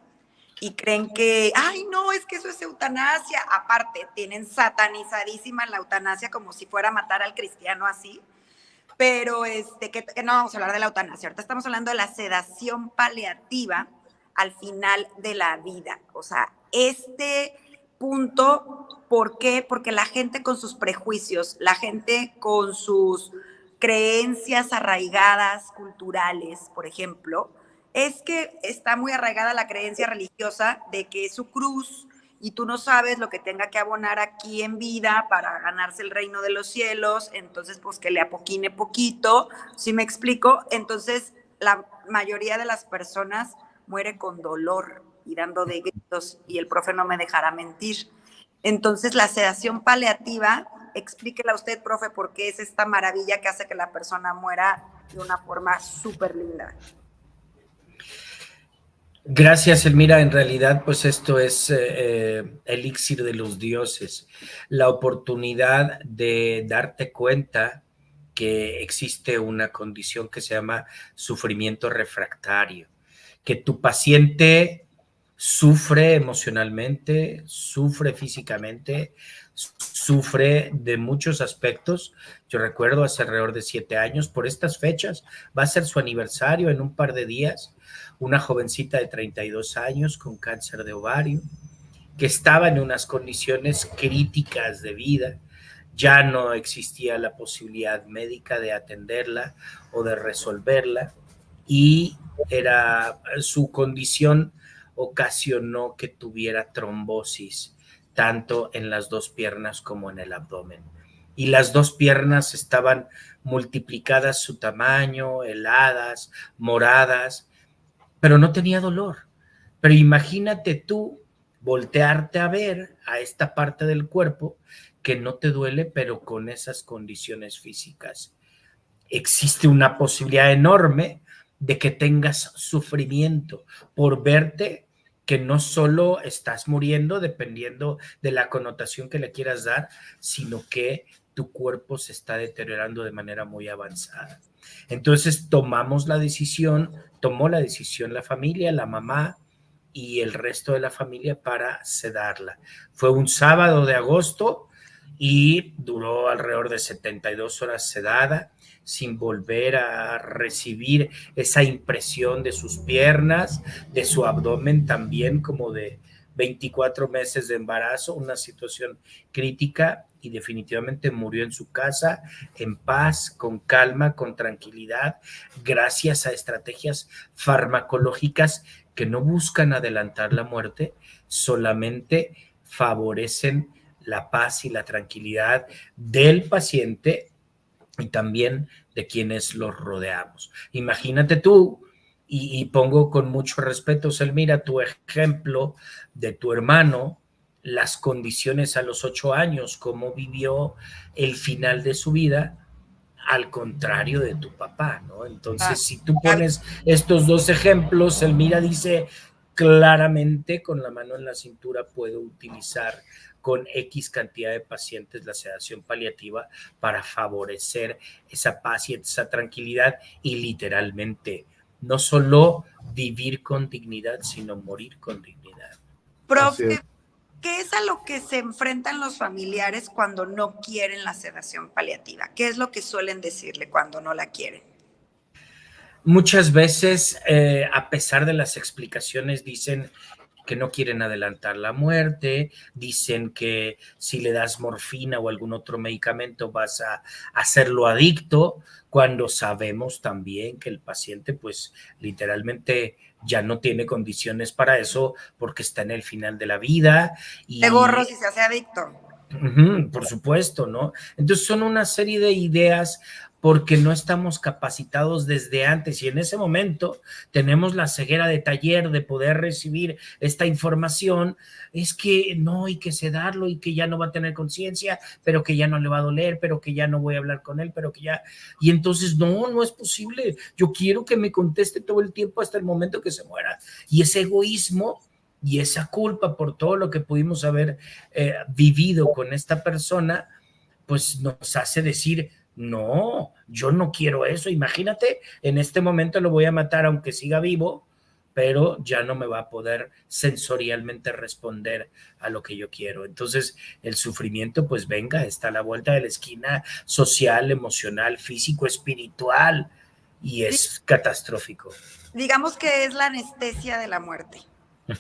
y creen que, ay, no, es que eso es eutanasia. Aparte, tienen satanizadísima la eutanasia como si fuera a matar al cristiano así. Pero que no vamos a hablar de la eutanasia, ahorita estamos hablando de la sedación paliativa al final de la vida. O sea, este punto, ¿por qué? Porque la gente con sus prejuicios, la gente con sus creencias arraigadas culturales, por ejemplo, es que está muy arraigada la creencia religiosa de que es su cruz y tú no sabes lo que tenga que abonar aquí en vida para ganarse el reino de los cielos, entonces pues que le apoquine poquito, ¿sí me explico? Entonces la mayoría de las personas muere con dolor y dando de gritos, y el profe no me dejará mentir. Entonces la sedación paliativa, explíquela usted, profe, por qué es esta maravilla que hace que la persona muera de una forma súper linda. Gracias, Elmira. En realidad, pues esto es elixir de los dioses, la oportunidad de darte cuenta que existe una condición que se llama sufrimiento refractario, que tu paciente sufre emocionalmente, sufre físicamente, sufre de muchos aspectos. Yo recuerdo hace alrededor de 7 años, por estas fechas, va a ser su aniversario en un par de días, una jovencita de 32 años con cáncer de ovario, que estaba en unas condiciones críticas de vida. Ya no existía la posibilidad médica de atenderla o de resolverla, y su condición ocasionó que tuviera trombosis tanto en las 2 piernas como en el abdomen. Y las 2 piernas estaban multiplicadas su tamaño, heladas, moradas, pero no tenía dolor. Pero imagínate tú voltearte a ver a esta parte del cuerpo que no te duele, pero con esas condiciones físicas. Existe una posibilidad enorme de que tengas sufrimiento por verte que no solo estás muriendo, dependiendo de la connotación que le quieras dar, sino que tu cuerpo se está deteriorando de manera muy avanzada. Entonces tomó la decisión la familia, la mamá y el resto de la familia para sedarla. Fue un sábado de agosto y duró alrededor de 72 horas sedada, sin volver a recibir esa impresión de sus piernas, de su abdomen también, como de 24 meses de embarazo, una situación crítica, y definitivamente murió en su casa, en paz, con calma, con tranquilidad, gracias a estrategias farmacológicas que no buscan adelantar la muerte, solamente favorecen la paz y la tranquilidad del paciente y también de quienes los rodeamos. Imagínate tú, y pongo con mucho respeto, Selmira, tu ejemplo de tu hermano, las condiciones a los 8 años, cómo vivió el final de su vida, al contrario de tu papá, ¿no? Entonces, si tú pones estos 2 ejemplos, Selmira dice claramente, con la mano en la cintura, puedo utilizar con X cantidad de pacientes la sedación paliativa para favorecer esa paz y esa tranquilidad, y literalmente no solo vivir con dignidad, sino morir con dignidad. Profe, ¿qué es a lo que se enfrentan los familiares cuando no quieren la sedación paliativa? ¿Qué es lo que suelen decirle cuando no la quieren? Muchas veces, a pesar de las explicaciones, dicen que no quieren adelantar la muerte, dicen que si le das morfina o algún otro medicamento vas a hacerlo adicto, cuando sabemos también que el paciente pues literalmente ya no tiene condiciones para eso porque está en el final de la vida. De gorro si se hace adicto. Por supuesto, ¿no? Entonces son una serie de ideas porque no estamos capacitados desde antes y en ese momento tenemos la ceguera de taller de poder recibir esta información, es que no hay que sedarlo y que ya no va a tener conciencia, pero que ya no le va a doler, pero que ya no voy a hablar con él, pero que ya... Y entonces no es posible, yo quiero que me conteste todo el tiempo hasta el momento que se muera. Y ese egoísmo y esa culpa por todo lo que pudimos haber vivido con esta persona, pues nos hace decir, no, yo no quiero eso, imagínate, en este momento lo voy a matar aunque siga vivo, pero ya no me va a poder sensorialmente responder a lo que yo quiero. Entonces, el sufrimiento, pues venga, está a la vuelta de la esquina, social, emocional, físico, espiritual, y es catastrófico. Digamos que es la anestesia de la muerte.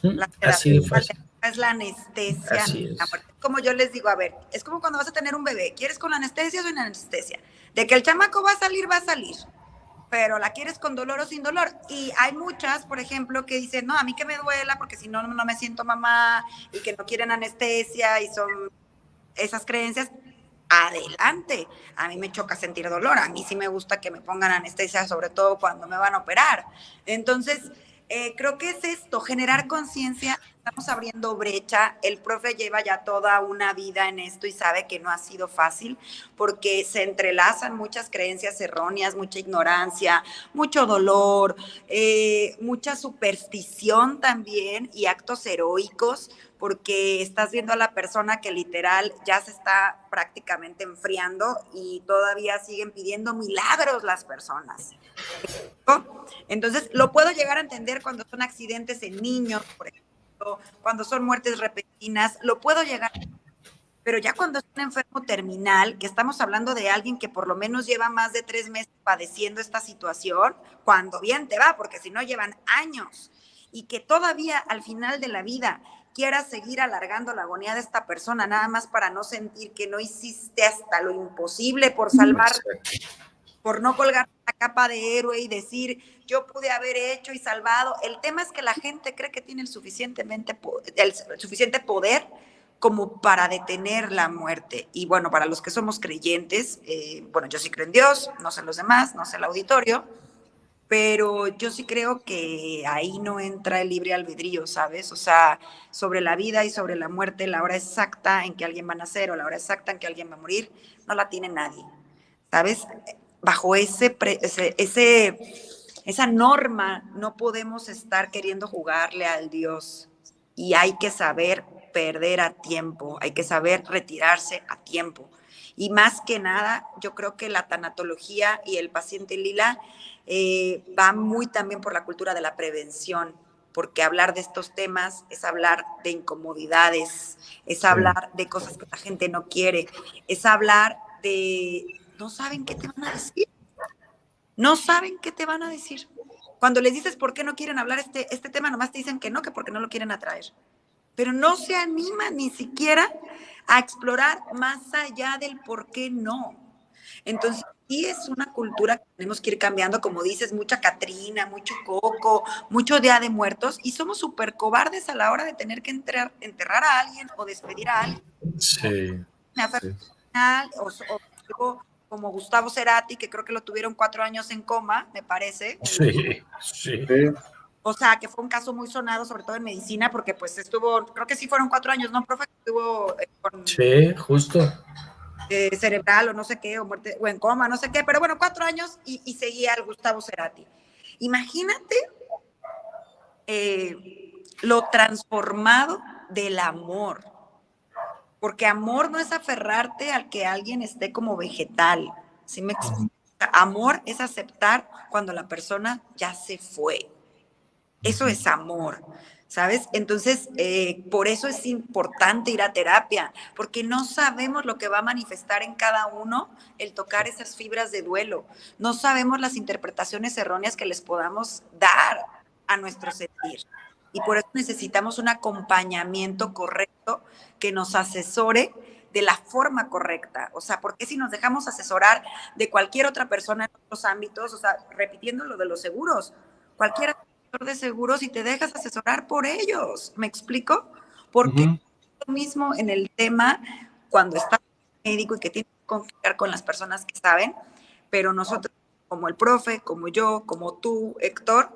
La Así de terapia fácil. es la anestesia Así de la es. muerte. Como yo les digo, a ver, es como cuando vas a tener un bebé, ¿quieres con anestesia o sin anestesia? De que el chamaco va a salir, pero la quieres con dolor o sin dolor. Y hay muchas, por ejemplo, que dicen, no, a mí que me duela porque si no, no me siento mamá, y que no quieren anestesia, y son esas creencias. Adelante, a mí me choca sentir dolor, a mí sí me gusta que me pongan anestesia, sobre todo cuando me van a operar. Entonces, creo que es esto, generar conciencia. Estamos abriendo brecha. El profe lleva ya toda una vida en esto y sabe que no ha sido fácil porque se entrelazan muchas creencias erróneas, mucha ignorancia, mucho dolor, mucha superstición también y actos heroicos, porque estás viendo a la persona que literal ya se está prácticamente enfriando y todavía siguen pidiendo milagros las personas. Entonces, lo puedo llegar a entender cuando son accidentes en niños, por ejemplo, cuando son muertes repentinas, lo puedo llegar a entender. Pero ya cuando es un enfermo terminal, que estamos hablando de alguien que por lo menos lleva más de 3 meses padeciendo esta situación, cuando bien te va, porque si no llevan años, y que todavía al final de la vida quieras seguir alargando la agonía de esta persona, nada más para no sentir que no hiciste hasta lo imposible por salvar, por no colgar la capa de héroe y decir, yo pude haber hecho y salvado. El tema es que la gente cree que tiene el suficiente poder como para detener la muerte. Y bueno, para los que somos creyentes, bueno, yo sí creo en Dios, no sé los demás, no sé el auditorio, pero yo sí creo que ahí no entra el libre albedrío, ¿sabes? O sea, sobre la vida y sobre la muerte, la hora exacta en que alguien va a nacer o la hora exacta en que alguien va a morir, no la tiene nadie, ¿sabes? Bajo esa norma no podemos estar queriendo jugarle al Dios y hay que saber perder a tiempo, hay que saber retirarse a tiempo. Y más que nada, yo creo que la tanatología y el paciente lila va muy también por la cultura de la prevención, porque hablar de estos temas es hablar de incomodidades, es hablar de cosas que la gente no quiere, es hablar de... No saben qué te van a decir. No saben qué te van a decir. Cuando les dices por qué no quieren hablar este tema, nomás te dicen que no, que porque no lo quieren atraer. Pero no se animan ni siquiera a explorar más allá del por qué no. Entonces, sí es una cultura que tenemos que ir cambiando, como dices, mucha Catrina, mucho Coco, mucho Día de Muertos, y somos súper cobardes a la hora de tener que enterrar a alguien o despedir a alguien. Sí. O como Gustavo Cerati, que creo que lo tuvieron 4 años en coma, me parece. Sí, sí. O sea, que fue un caso muy sonado, sobre todo en medicina, porque pues estuvo, creo que sí fueron 4 años, ¿no, profe? Estuvo con... Sí, justo. Cerebral o no sé qué, o muerte, o en coma, no sé qué, pero bueno, 4 años y seguía el Gustavo Cerati. Imagínate lo transformado del amor, porque amor no es aferrarte al que alguien esté como vegetal, ¿sí me explico? Amor es aceptar cuando la persona ya se fue. Eso es amor, ¿sabes? Entonces, por eso es importante ir a terapia, porque no sabemos lo que va a manifestar en cada uno el tocar esas fibras de duelo. No sabemos las interpretaciones erróneas que les podamos dar a nuestro sentir. Y por eso necesitamos un acompañamiento correcto que nos asesore de la forma correcta. O sea, porque si nos dejamos asesorar de cualquier otra persona en otros ámbitos, o sea, repitiendo lo de los seguros, cualquier de seguros y te dejas asesorar por ellos, ¿me explico? Porque lo mismo en el tema cuando está médico y que tiene que confiar con las personas que saben, pero nosotros, como el profe, como yo, como tú, Héctor,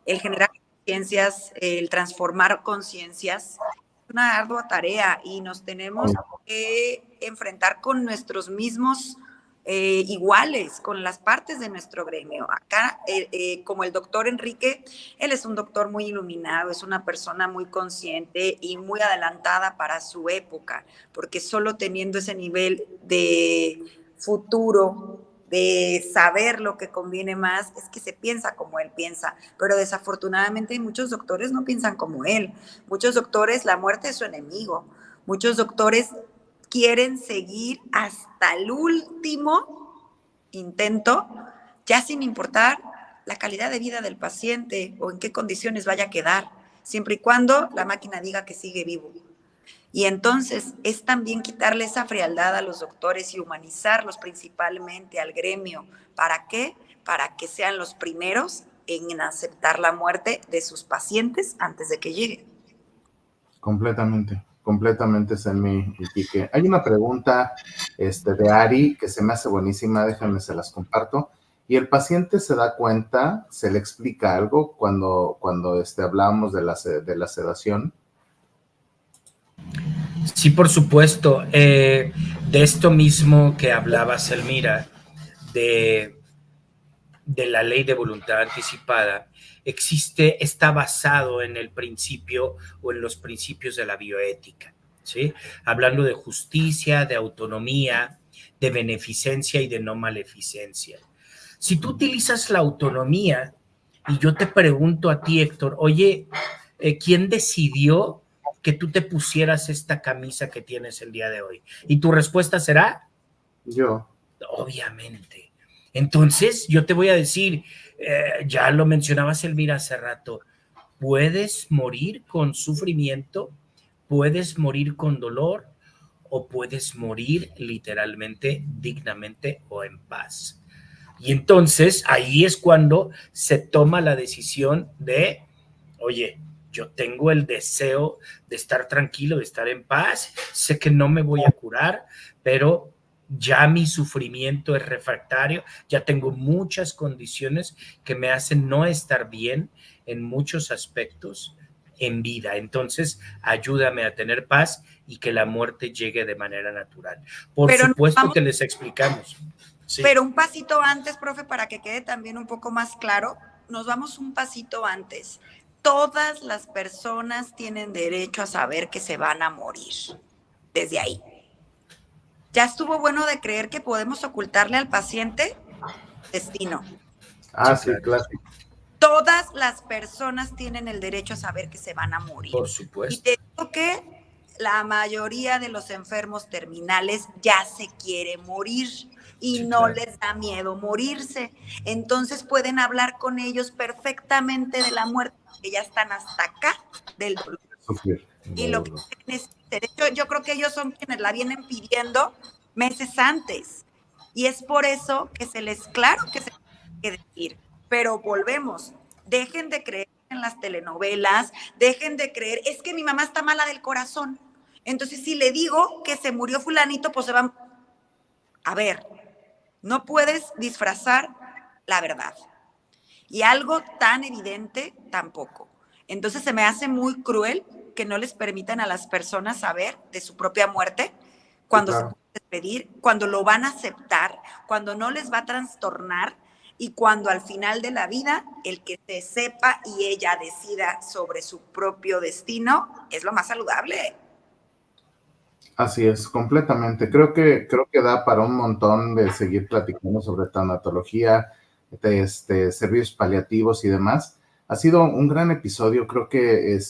el generar conciencias, el transformar conciencias, es una ardua tarea y nos tenemos que enfrentar con nuestros mismos iguales, con las partes de nuestro gremio. Acá, como el doctor Enrique, él es un doctor muy iluminado, es una persona muy consciente y muy adelantada para su época, porque solo teniendo ese nivel de futuro, de saber lo que conviene más, es que se piensa como él piensa, pero desafortunadamente muchos doctores no piensan como él. Muchos doctores, la muerte es su enemigo. Muchos doctores quieren seguir hasta el último intento, ya sin importar la calidad de vida del paciente o en qué condiciones vaya a quedar, siempre y cuando la máquina diga que sigue vivo. Y entonces es también quitarle esa frialdad a los doctores y humanizarlos principalmente al gremio. ¿Para qué? Para que sean los primeros en aceptar la muerte de sus pacientes antes de que llegue. Completamente, Selmi y Quique. Hay una pregunta de Ari que se me hace buenísima, déjenme, se las comparto. ¿Y el paciente se da cuenta, se le explica algo cuando hablábamos de la sedación? Sí, por supuesto. De esto mismo que hablaba Selmira, de la ley de voluntad anticipada, está basado en el principio o en los principios de la bioética, ¿sí? Hablando de justicia, de autonomía, de beneficencia y de no maleficencia. Si tú utilizas la autonomía y yo te pregunto a ti, Héctor, oye, ¿quién decidió que tú te pusieras esta camisa que tienes el día de hoy? Y tu respuesta será... Yo. Obviamente. Entonces, yo te voy a decir, ya lo mencionabas, Elvira, hace rato, puedes morir con sufrimiento, puedes morir con dolor o puedes morir literalmente, dignamente o en paz. Y entonces, ahí es cuando se toma la decisión de, oye, yo tengo el deseo de estar tranquilo, de estar en paz, sé que no me voy a curar, pero ya mi sufrimiento es refractario, ya tengo muchas condiciones que me hacen no estar bien en muchos aspectos en vida. Entonces, ayúdame a tener paz y que la muerte llegue de manera natural. Por supuesto que les explicamos. Sí. Pero un pasito antes, profe, para que quede también un poco más claro, nos vamos un pasito antes. Todas las personas tienen derecho a saber que se van a morir. Desde ahí. Ya estuvo bueno de creer que podemos ocultarle al paciente destino. Sí, claro. Todas las personas tienen el derecho a saber que se van a morir. Por supuesto. Y te digo que la mayoría de los enfermos terminales ya se quiere morir y no les da miedo morirse. Entonces pueden hablar con ellos perfectamente de la muerte, que ya están hasta acá del dolor. Y lo que tienen es derecho, yo creo que ellos son quienes la vienen pidiendo meses antes. Y es por eso que claro que se tiene que decir, pero volvemos, dejen de creer en las telenovelas, dejen de creer, es que mi mamá está mala del corazón. Entonces, si le digo que se murió fulanito, pues se van. A ver, no puedes disfrazar la verdad. Y algo tan evidente, tampoco. Entonces, se me hace muy cruel que no les permitan a las personas saber de su propia muerte cuando se pueden despedir, cuando lo van a aceptar, cuando no les va a trastornar y cuando al final de la vida el que se sepa y ella decida sobre su propio destino es lo más saludable. Así es, completamente. Creo que da para un montón de seguir platicando sobre tanatología, servicios paliativos y demás. Ha sido un gran episodio, creo que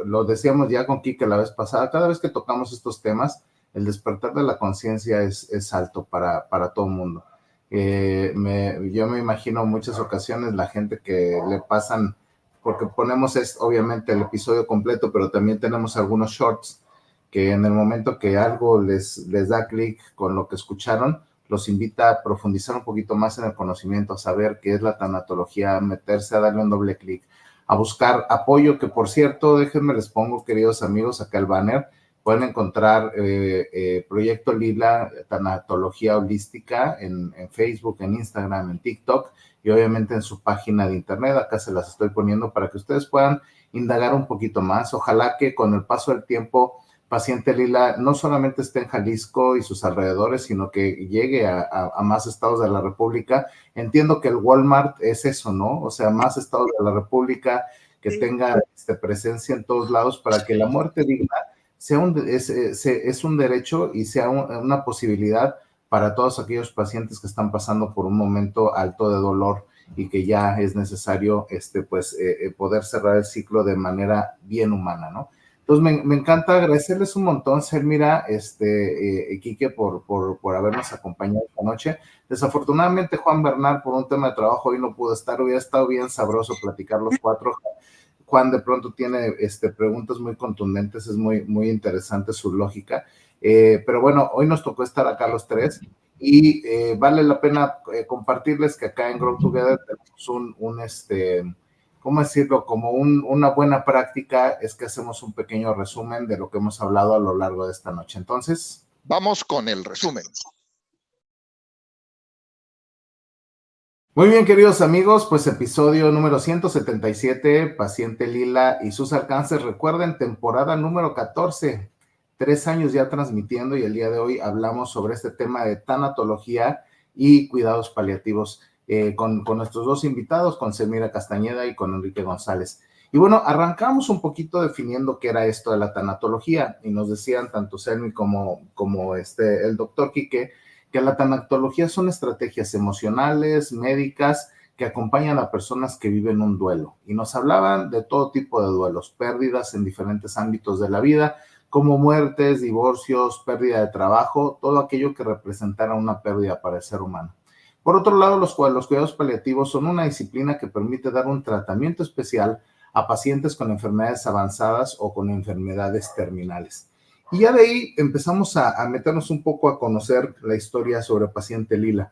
lo decíamos ya con Quique la vez pasada, cada vez que tocamos estos temas, el despertar de la conciencia es alto para todo el mundo. Yo me imagino en muchas ocasiones la gente que le pasan, porque ponemos obviamente el episodio completo, pero también tenemos algunos shorts que en el momento que algo les da clic con lo que escucharon, los invita a profundizar un poquito más en el conocimiento, a saber qué es la tanatología, a meterse, a darle un doble clic, a buscar apoyo, que por cierto, déjenme les pongo, queridos amigos, acá el banner. pueden encontrar Proyecto Lila, Tanatología Holística en Facebook, en Instagram, en TikTok y obviamente en su página de internet. Acá se las estoy poniendo para que ustedes puedan indagar un poquito más. Ojalá que con el paso del tiempo Paciente Lila no solamente esté en Jalisco y sus alrededores, sino que llegue a más estados de la República. Entiendo que el Walmart es eso, ¿no? O sea, más estados de la República, que tenga presencia en todos lados para que la muerte digna es un derecho y sea una posibilidad para todos aquellos pacientes que están pasando por un momento alto de dolor y que ya es necesario poder cerrar el ciclo de manera bien humana, ¿no? Entonces, me encanta agradecerles un montón, Selmira, Quique, por habernos acompañado esta noche. Desafortunadamente, Juan Bernal, por un tema de trabajo, hoy no pudo estar. Hubiera estado bien sabroso platicar los cuatro. Juan de pronto tiene preguntas muy contundentes, es muy, muy interesante su lógica. Pero bueno, hoy nos tocó estar acá los tres y vale la pena compartirles que acá en Grow Together tenemos ¿cómo decirlo? Como una buena práctica es que hacemos un pequeño resumen de lo que hemos hablado a lo largo de esta noche. Entonces, vamos con el resumen. Muy bien, queridos amigos, pues episodio número 177, Paciente Lila y sus alcances. Recuerden, temporada número 14, 3 años ya transmitiendo y el día de hoy hablamos sobre este tema de tanatología y cuidados paliativos. Con nuestros dos invitados, con Selmira Castañeda y con Enrique González. Y bueno, arrancamos un poquito definiendo qué era esto de la tanatología, y nos decían tanto Selmi como el doctor Quique, que la tanatología son estrategias emocionales, médicas, que acompañan a personas que viven un duelo. Y nos hablaban de todo tipo de duelos, pérdidas en diferentes ámbitos de la vida, como muertes, divorcios, pérdida de trabajo, todo aquello que representara una pérdida para el ser humano. Por otro lado, los cuidados paliativos son una disciplina que permite dar un tratamiento especial a pacientes con enfermedades avanzadas o con enfermedades terminales. Y ya de ahí empezamos a meternos un poco a conocer la historia sobre Paciente Lila.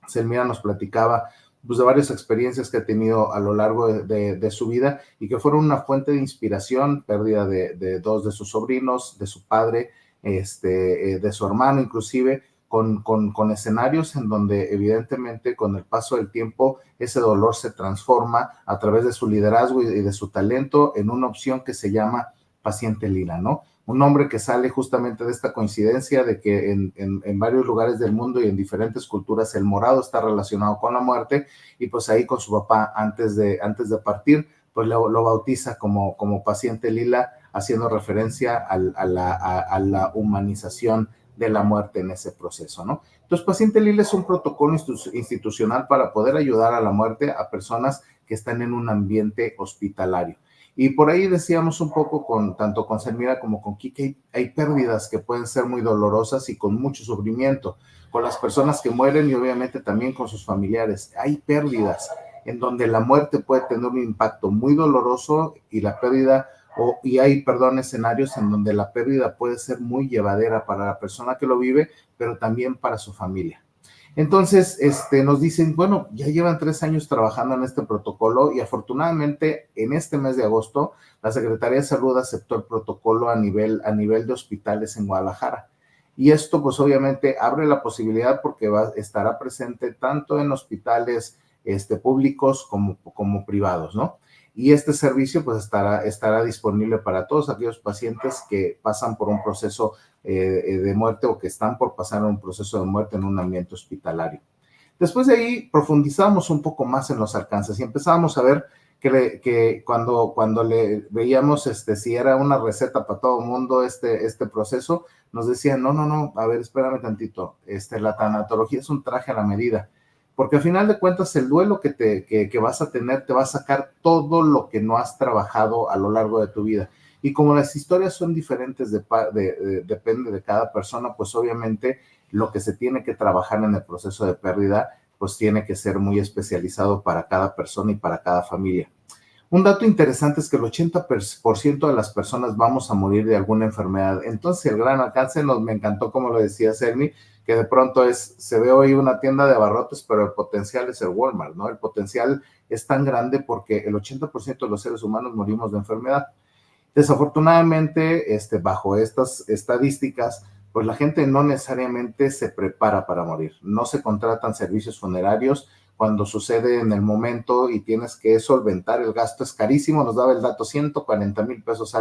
Selmira nos platicaba pues, de varias experiencias que ha tenido a lo largo de su vida y que fueron una fuente de inspiración, pérdida de dos de sus sobrinos, de su padre, de su hermano inclusive, con escenarios en donde evidentemente con el paso del tiempo ese dolor se transforma a través de su liderazgo y de su talento en una opción que se llama Paciente Lila, ¿no? Un nombre que sale justamente de esta coincidencia de que en varios lugares del mundo y en diferentes culturas el morado está relacionado con la muerte y pues ahí con su papá antes de partir pues lo bautiza como Paciente Lila, haciendo referencia a la humanización de la muerte en ese proceso, ¿no? Entonces, Paciente Lila es un protocolo institucional para poder ayudar a la muerte a personas que están en un ambiente hospitalario. Y por ahí decíamos un poco tanto con Selmira como con Quique, hay pérdidas que pueden ser muy dolorosas y con mucho sufrimiento, con las personas que mueren y obviamente también con sus familiares. Hay pérdidas en donde la muerte puede tener un impacto muy doloroso y hay escenarios en donde la pérdida puede ser muy llevadera para la persona que lo vive, pero también para su familia. Entonces, nos dicen, bueno, ya llevan 3 años trabajando en este protocolo y afortunadamente en este mes de agosto la Secretaría de Salud aceptó el protocolo a nivel de hospitales en Guadalajara. Y esto pues obviamente abre la posibilidad porque estará presente tanto en hospitales públicos como privados, ¿no? Y este servicio pues estará disponible para todos aquellos pacientes que pasan por un proceso de muerte o que están por pasar un proceso de muerte en un ambiente hospitalario. Después de ahí profundizamos un poco más en los alcances y empezamos a ver que cuando le veíamos si era una receta para todo el mundo este proceso, nos decían, no, a ver, espérame tantito, la tanatología es un traje a la medida. Porque al final de cuentas el duelo que vas a tener te va a sacar todo lo que no has trabajado a lo largo de tu vida. Y como las historias son diferentes, depende de cada persona, pues obviamente lo que se tiene que trabajar en el proceso de pérdida, pues tiene que ser muy especializado para cada persona y para cada familia. Un dato interesante es que el 80% de las personas vamos a morir de alguna enfermedad. Entonces el gran alcance me encantó, como lo decía Selmi, que de pronto se ve hoy una tienda de abarrotes, pero el potencial es el Walmart, ¿no? El potencial es tan grande porque el 80% de los seres humanos morimos de enfermedad. Desafortunadamente, bajo estas estadísticas, pues la gente no necesariamente se prepara para morir. No se contratan servicios funerarios cuando sucede en el momento y tienes que solventar el gasto. Es carísimo, nos daba el dato, 140,000 pesos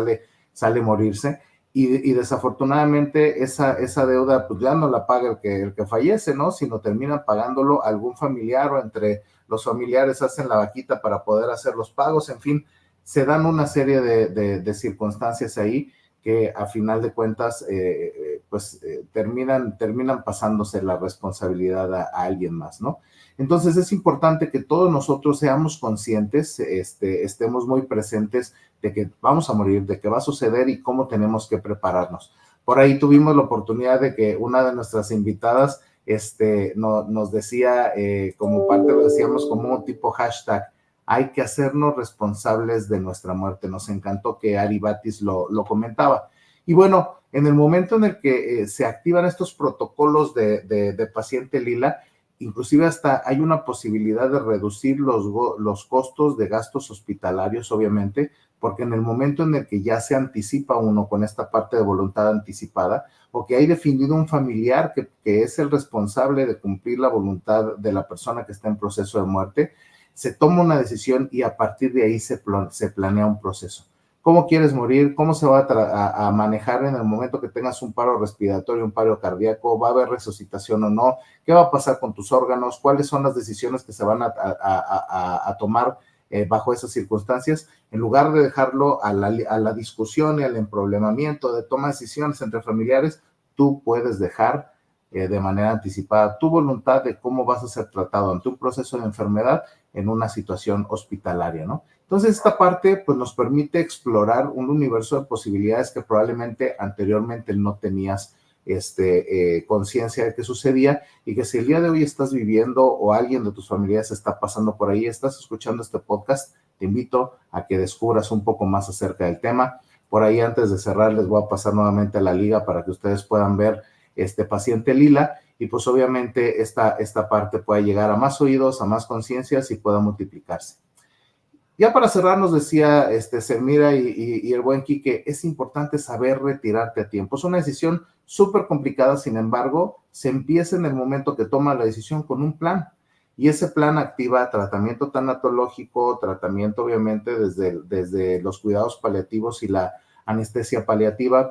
sale morirse. Y desafortunadamente esa deuda pues ya no la paga el que fallece, ¿no? Sino terminan pagándolo algún familiar o entre los familiares hacen la vaquita para poder hacer los pagos, en fin, se dan una serie de circunstancias ahí que a final de cuentas terminan pasándose la responsabilidad a alguien más, ¿no? Entonces es importante que todos nosotros seamos conscientes, estemos muy presentes de que vamos a morir, de que va a suceder y cómo tenemos que prepararnos. Por ahí tuvimos la oportunidad de que una de nuestras invitadas nos decía, como parte lo decíamos como un tipo hashtag, hay que hacernos responsables de nuestra muerte. Nos encantó que Ari Batis lo comentaba. Y bueno, en el momento en el que se activan estos protocolos de paciente lila, inclusive hasta hay una posibilidad de reducir los costos de gastos hospitalarios, obviamente, porque en el momento en el que ya se anticipa uno con esta parte de voluntad anticipada, o que hay definido un familiar que es el responsable de cumplir la voluntad de la persona que está en proceso de muerte, se toma una decisión y a partir de ahí se planea un proceso. ¿Cómo quieres morir? ¿Cómo se va a manejar en el momento que tengas un paro respiratorio, un paro cardíaco? ¿Va a haber resucitación o no? ¿Qué va a pasar con tus órganos? ¿Cuáles son las decisiones que se van a tomar bajo esas circunstancias? En lugar de dejarlo a la discusión y al emproblemamiento de toma de decisiones entre familiares, tú puedes dejar de manera anticipada tu voluntad de cómo vas a ser tratado ante un proceso de enfermedad en una situación hospitalaria, ¿no? Entonces, esta parte pues nos permite explorar un universo de posibilidades que probablemente anteriormente no tenías conciencia de que sucedía, y que si el día de hoy estás viviendo o alguien de tus familiares está pasando por ahí, estás escuchando este podcast, te invito a que descubras un poco más acerca del tema. Por ahí, antes de cerrar, les voy a pasar nuevamente a la liga para que ustedes puedan ver paciente lila, y pues obviamente esta parte pueda llegar a más oídos, a más conciencias y pueda multiplicarse. Ya para cerrar, nos decía Selmira y el buen Quique, es importante saber retirarte a tiempo. Es una decisión súper complicada, sin embargo, se empieza en el momento que toma la decisión con un plan, y ese plan activa tratamiento tanatológico, tratamiento obviamente desde los cuidados paliativos y la anestesia paliativa,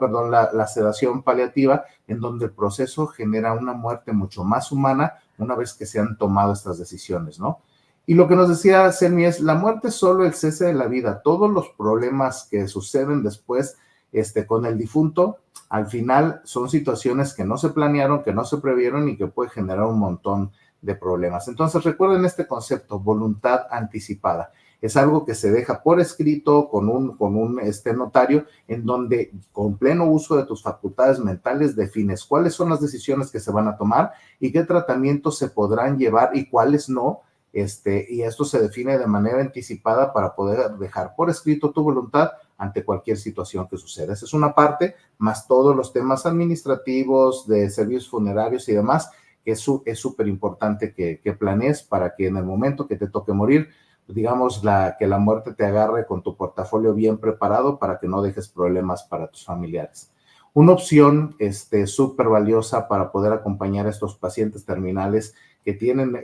la sedación paliativa, en donde el proceso genera una muerte mucho más humana una vez que se han tomado estas decisiones, ¿no? Y lo que nos decía Selmi es, la muerte es solo el cese de la vida. Todos los problemas que suceden después con el difunto, al final son situaciones que no se planearon, que no se previeron y que puede generar un montón de problemas. Entonces recuerden este concepto, voluntad anticipada. Es algo que se deja por escrito con un notario, en donde con pleno uso de tus facultades mentales defines cuáles son las decisiones que se van a tomar y qué tratamientos se podrán llevar y cuáles no. Y esto se define de manera anticipada para poder dejar por escrito tu voluntad ante cualquier situación que suceda. Esa es una parte, más todos los temas administrativos, de servicios funerarios y demás, que es súper importante que planees para que en el momento que te toque morir, digamos, que la muerte te agarre con tu portafolio bien preparado para que no dejes problemas para tus familiares. Una opción súper valiosa para poder acompañar a estos pacientes terminales que tienen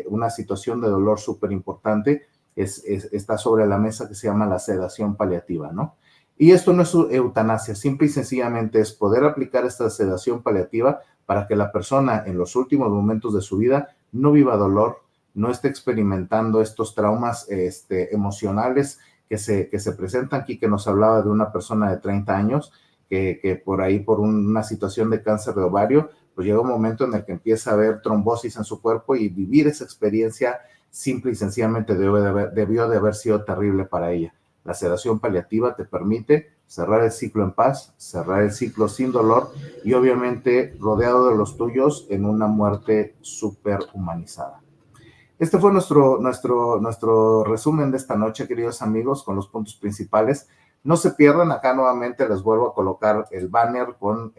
una situación de dolor súper importante está sobre la mesa, que se llama la sedación paliativa, ¿no? Y esto no es eutanasia, simple y sencillamente es poder aplicar esta sedación paliativa para que la persona en los últimos momentos de su vida no viva dolor, no esté experimentando estos traumas emocionales que se presentan aquí, que nos hablaba de una persona de 30 años, que por ahí, por una situación de cáncer de ovario, pues llega un momento en el que empieza a haber trombosis en su cuerpo, y vivir esa experiencia simple y sencillamente debió de haber sido terrible para ella. La sedación paliativa te permite cerrar el ciclo en paz, cerrar el ciclo sin dolor y obviamente rodeado de los tuyos en una muerte súper humanizada. Este fue nuestro resumen de esta noche, queridos amigos, con los puntos principales. No se pierdan, acá nuevamente les vuelvo a colocar el banner con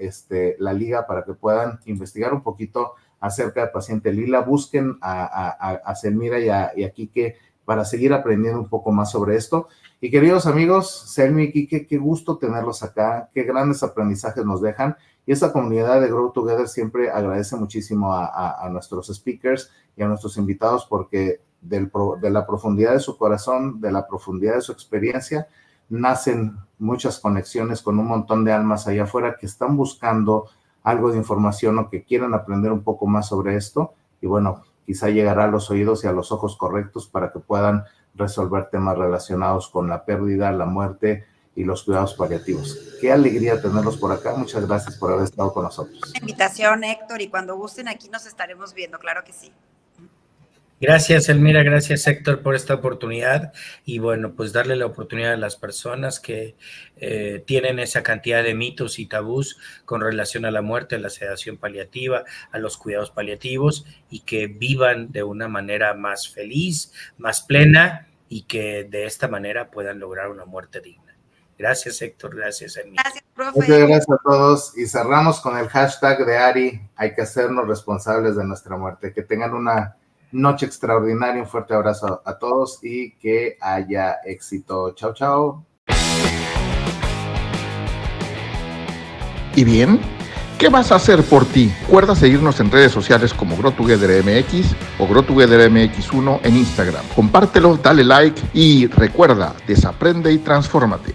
la liga para que puedan investigar un poquito acerca del paciente lila. Busquen a Selmira y a Quique para seguir aprendiendo un poco más sobre esto. Y queridos amigos, Selmi y Quique, qué gusto tenerlos acá, qué grandes aprendizajes nos dejan. Y esta comunidad de Grow Together siempre agradece muchísimo a nuestros speakers y a nuestros invitados, porque de la profundidad de su corazón, de la profundidad de su experiencia, nacen muchas conexiones con un montón de almas allá afuera que están buscando algo de información o que quieren aprender un poco más sobre esto. Y bueno, quizá llegará a los oídos y a los ojos correctos para que puedan resolver temas relacionados con la pérdida, la muerte y los cuidados paliativos. Qué alegría tenerlos por acá. Muchas gracias por haber estado con nosotros. Invitación, Héctor, y cuando gusten aquí nos estaremos viendo, claro que sí. Gracias, Elmira, gracias, Héctor, por esta oportunidad. Y bueno, pues darle la oportunidad a las personas que tienen esa cantidad de mitos y tabús con relación a la muerte, a la sedación paliativa, a los cuidados paliativos, y que vivan de una manera más feliz, más plena, y que de esta manera puedan lograr una muerte digna. Gracias, Héctor, gracias, Elmira. Gracias, profe. Muchas gracias a todos y cerramos con el hashtag de Ari, hay que hacernos responsables de nuestra muerte. Que tengan una noche extraordinaria, un fuerte abrazo a todos y que haya éxito. Chao, chao. ¿Y bien? ¿Qué vas a hacer por ti? Recuerda seguirnos en redes sociales como Grow Together MX o Grow Together MX1 en Instagram. Compártelo, dale like y recuerda, desaprende y transfórmate.